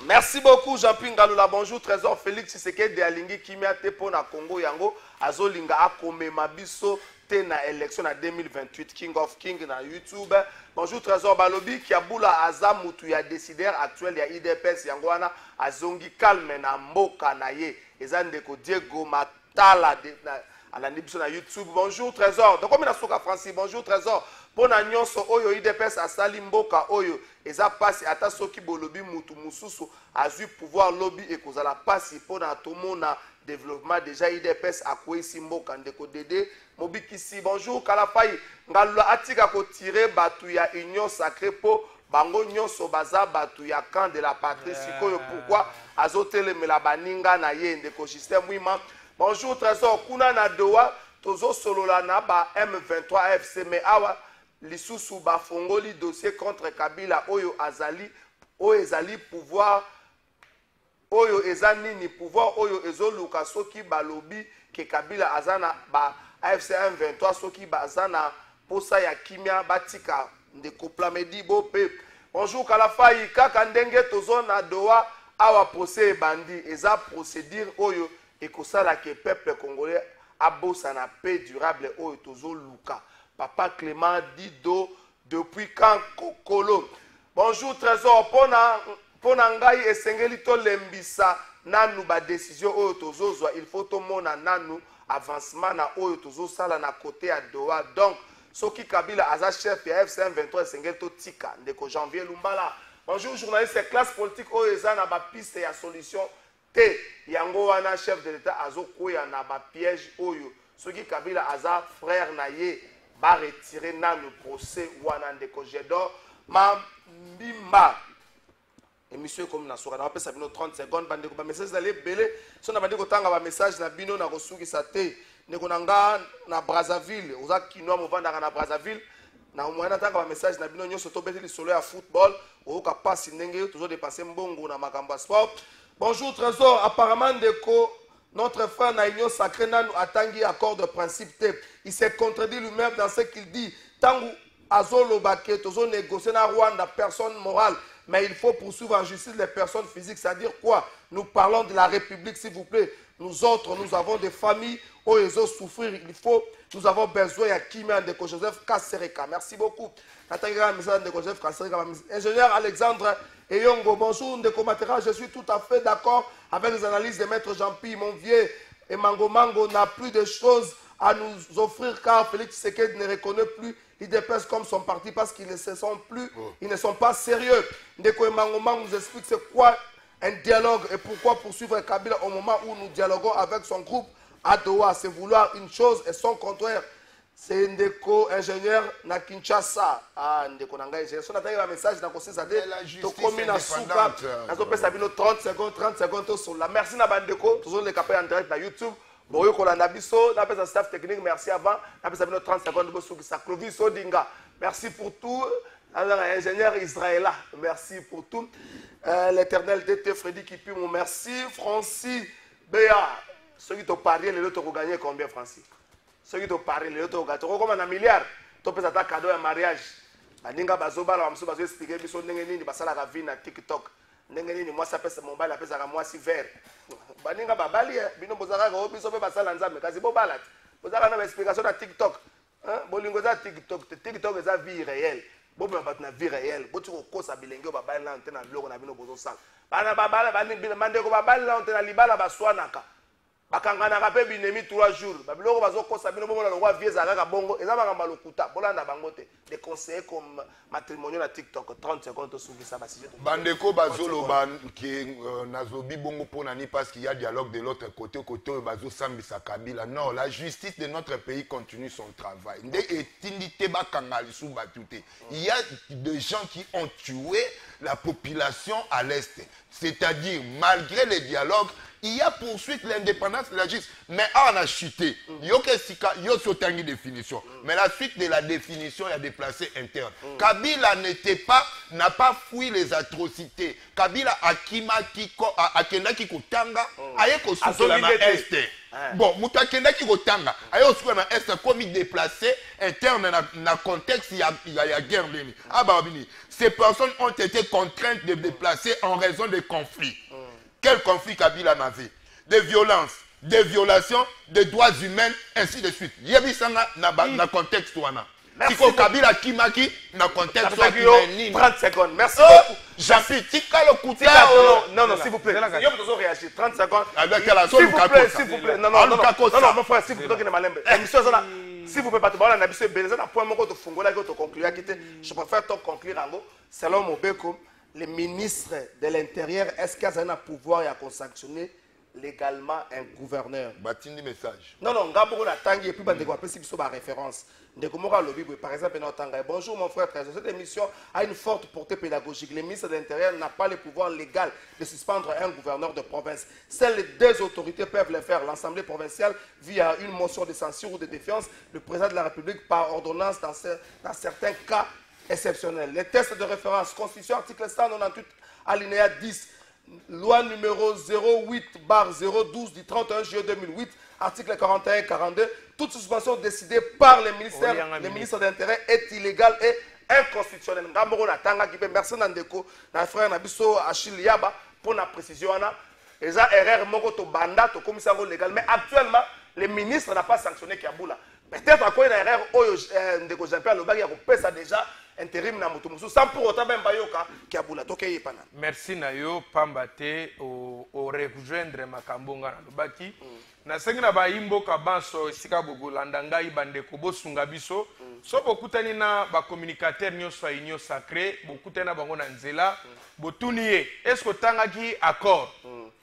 Merci beaucoup Jean-Pierre Ngaloula. Bonjour Trésor Félix Tshisekedi de Alingi Kimia Tepo na Congo Yango Azolinga Akome Mabiso te na élection na 2028 King of King na YouTube. Bonjour Trésor Balobi Kiabula Azamutu ya décideur actuel ya IDPS Yangoana Azongi Calme na Mboka na ye Ezandeko Diego Matala na Nibiso na YouTube. Bonjour Trésor. Donc comme na soka Francis. Bonjour Trésor. Pona nyonso oyo IDPS asali mboka oyo eza pasi ata soki bolobi mutu mususu azu pouvoir lobby ekozala pasi pona tomona développement déjà IDPS akwesi mboka ndeko dede mobikisi. Bonjour Kalafai Ngaloula atika ko tirer batu ya union sacrée po bango nyonso baza batu ya camp de la patrie sikoyo pourquoi azotelemela baninga na ye ndeko système wima. Bonjour Trésor kuna na doa tozo solola na ba M23 FC mais awa lisusu bafongoli dossier contre Kabila oyo azali oyo ezali pouvoir oyo ezanini pouvoir oyo ezoluka soki balobi ke Kabila azana ba AFC M23 soki bazana posa ya kimia batika ndeko Plamedi Bope. Bonjour Kalafai kaka ndenge tozona doa awa procès bandi eza procédure oyo ekosala ke peuple congolais abosa na paix durable oyo tozoluka. Papa Clément Dido depuis quand Kokolo. Bonjour Trésor pona ngai esengeli to lembisa nanu ba décision oyo tozozwa il faut to mona nanu avancement na oyo tozosala na côté ya Doha. Donc soki Kabila aza chef ya FCM 23 esengeli to tika ndeko Janvier Lumbala. Bonjour journaliste classe politique oyo eza na ba piste ya solution te yango wana chef de l'état azokoya na ba piège oyo soki Kabila aza frère na ye va retirer dans le procès Wanandeko Jedor Mambimba. émission comme na soka na pesa bino 30 secondes bande ko message d'aller belé so na bande ko tanga ba message na bino na kosukisa te ndeko nanga na Brazzaville oza kinoa movanda na Brazzaville na moyena tanga ba message na bino nyonso to beteli solo ya football o ka passe ndenge toujours dépasser mbongo na makambo sport. Bonjour Trésor, apparemment ndeko notre frère na union sacrée nous attangi accord de principe te. Il s'est contredit lui-même dans ce qu'il dit. Tangu azolo baké tozo négocier na Rwanda personne morale. Mais il faut poursuivre en justice les personnes physiques. C'est-à-dire quoi? Nous parlons de la République, s'il vous plaît. Nous autres, nous avons des familles où ils ont souffrir. Nous avons besoin de Kimia Ndeko Joseph Kassereka. Merci beaucoup. Ingénieur Alexandre Eyongo, bonjour Ndeko Matera. Je suis tout à fait d'accord avec les analyses de Maître Jean-Pi. Mon vieux et Mango Mango n'a plus de choses à nous offrir car Félix Tshisekedi ne reconnaît plus l'IDPS comme son parti parce qu'ils ne sont pas sérieux. Ndeko Mangoman nous explique c'est quoi un dialogue et pourquoi poursuivre Kabila au moment où nous dialoguons avec son groupe à Doha. C'est vouloir une chose et son contraire. C'est Ndeko ingénieur na Kinshasa. Ah, Ndeko Nanga ingénieur. Si on a un message dans le conseil, la justice indépendante. 30 secondes sur la. Merci Nabandeko. Toujours les capés en direct dans YouTube. Boyo kolanda biso, na pesa staff technique, merci avant. Na pesa bino 30 secondes boso ki Clovis Odinga. Merci pour tout. Ingénieur israélien, merci pour tout. L'éternel DT Freddy Kipimo, merci. Francis Béa, ceux qui t'ont parié, les autres ont gagné combien, Francis? Ceux qui t'ont parié, les autres ont gagné. Tu as combien un milliard? Tu peux t'attendre cadeau à mariage. Aninga bazoba, la mamso bazo expliquer biso nengeni basala la vie na TikTok. Nengeni moi ça pèse mon bail, la pèse à moi si vert. Baninga babali bino bozaka ko biso pe basala nzambe kasi bo balat bozaka na explication na TikTok hein bolingo za TikTok za vie réelle bo ba na vie réelle bo tu ko kosa bilenge babali na antena biloko na bino bozo sala bana babala bani bande ko babali na antena libala baswanaka bakangana ka pe binemi 3 jours babiloko bazo kosa bino bomona lokwa vie za kaka bongo eza baka malokuta bolanda bango te des conseils comme matrimonial na TikTok 30 secondes to souki ça ba sujet bandeko bazolo ban qui nazobi bongo ponani parce qu'il y a dialogue de l'autre côté bazo sambisa Kabila. Non, la justice de notre pays continue son travail. Nde etindi te bakangali sou batute. Il y a des gens qui ont tué la population à l'est. C'est-à-dire malgré les dialogues il y a poursuite l'indépendance de la justice. Mais on a chuté. Il y a une définition. Mais la suite de la définition, il y a déplacé interne. Kabila n'a pas fui les atrocités. Kabila a kenda kiko tanga, aye ko soukola na est. Bon, muta kenda kiko tanga, aye ko soukola na est comme il déplacé interne na contexte il y a guerre deni. Ah bah bini, ces personnes ont été contraintes de déplacer en raison de conflits. Quel conflit Kabila n'avait? Des violences, des violations des droits humains, ainsi de suite. Yebisanga na contexte wana. Tiko Kabila Kimaki na contexte 30 secondes. Merci beaucoup. J'appuie. Tika le coup. Non, s'il vous plaît. Yo vous réagir 30 secondes. S'il vous plaît. Non, mon frère, s'il vous plaît, émission ça. Si vous ne pouvez pas te parler, on a besoin d'un point de fungola que tu conclure. Je préfère te conclure en gros. Selon Mobeko, les ministres de l'Intérieur, est-ce qu'ils ont un pouvoir à sanctionner légalement un gouverneur? Batini message. Non, Ngaboko n'a tangi et puis on a si ma référence. Par exemple, bonjour mon frère Trésor. Cette émission a une forte portée pédagogique. Le ministre de l'Intérieur n'a pas le pouvoir légal de suspendre un gouverneur de province. Seules les deux autorités peuvent le faire. L'Assemblée provinciale via une motion de censure ou de défiance. Le président de la République par ordonnance dans certains cas exceptionnels. Les tests de référence, Constitution, article 198, alinéa 10, loi numéro 08/012 du 31 juillet 2008, article 41-42, toute suspension décidée par les ministres d'intérêt est illégale et inconstitutionnelle. Merci Nandeko, notre frère Nabiso Achille Yaba, pour la précision. Et ça, erreur, to banda, to commissaire légal. Mais actuellement, les ministres n'ont pas sanctionné Kiaboula. Peut-être à quoi une erreur, Ndeko Jean-Pierre Lobaki a coupé ça déjà. Intérim na mutu musu sans pour autant même bayoka Kiaboula tokeye pana. Merci nayo pambate au rejoindre makambonga na Lobaki. Na sengi na ba imbo ka banso sika bogolanda ngai bande ko bosunga biso. So bokutani na ba communicateur nyonso ya union sacrée, bokutani na bango na nzela, botuniye. Est-ce que tangaki accord?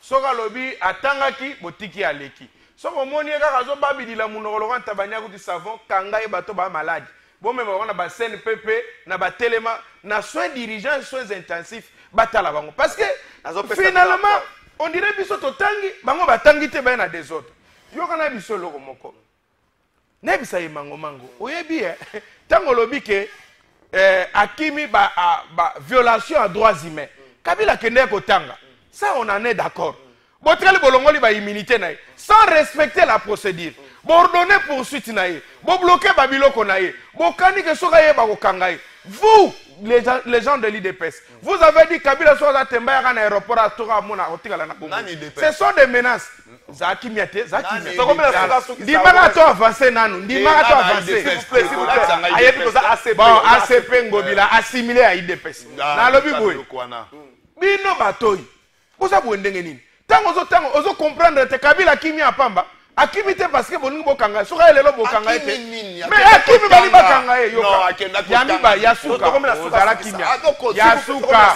Soka lobi atangaki botiki aleki. So bomoni kaka zo babidila munokolo kan tabanya ku di savon kanga e bato ba malade. Bon, mais on a ba CNPP, na ba telema, na soins dirigeants, soins intensifs, batala bango parce que finalement on dirait biso to tangi bango batangi te ba na des autres yo kana biso loko moko ne bisa ye mango oyebi tango lobi ke akimi ba violation à droits humains kabila kende ko tanga ça on en est d'accord botreli bolongoli ba immunité na sans respecter la procédure ordonner poursuite na bo bloquer babiloko na bo kani ke soka ye ba ko kanga vous les gens de l'IDPS vous avez dit kabila soza temba ya na aéroport à Tora mona otikala na bongo ce sont des menaces zaki miate ndimaka to avancer nanu ndimaka to avancer s'il vous plaît ayebi ko za ACP bon ACP ngobila assimilé à IDPS na lobi boy bino batoyi kosa bwendenge nini tango ozo comprendre te kabila kimia pamba akimi te parce que boningo bokanga soka lelo bokanga ete mais akimi bali bakanga yo yami ba yasuka ozala kimia yasuka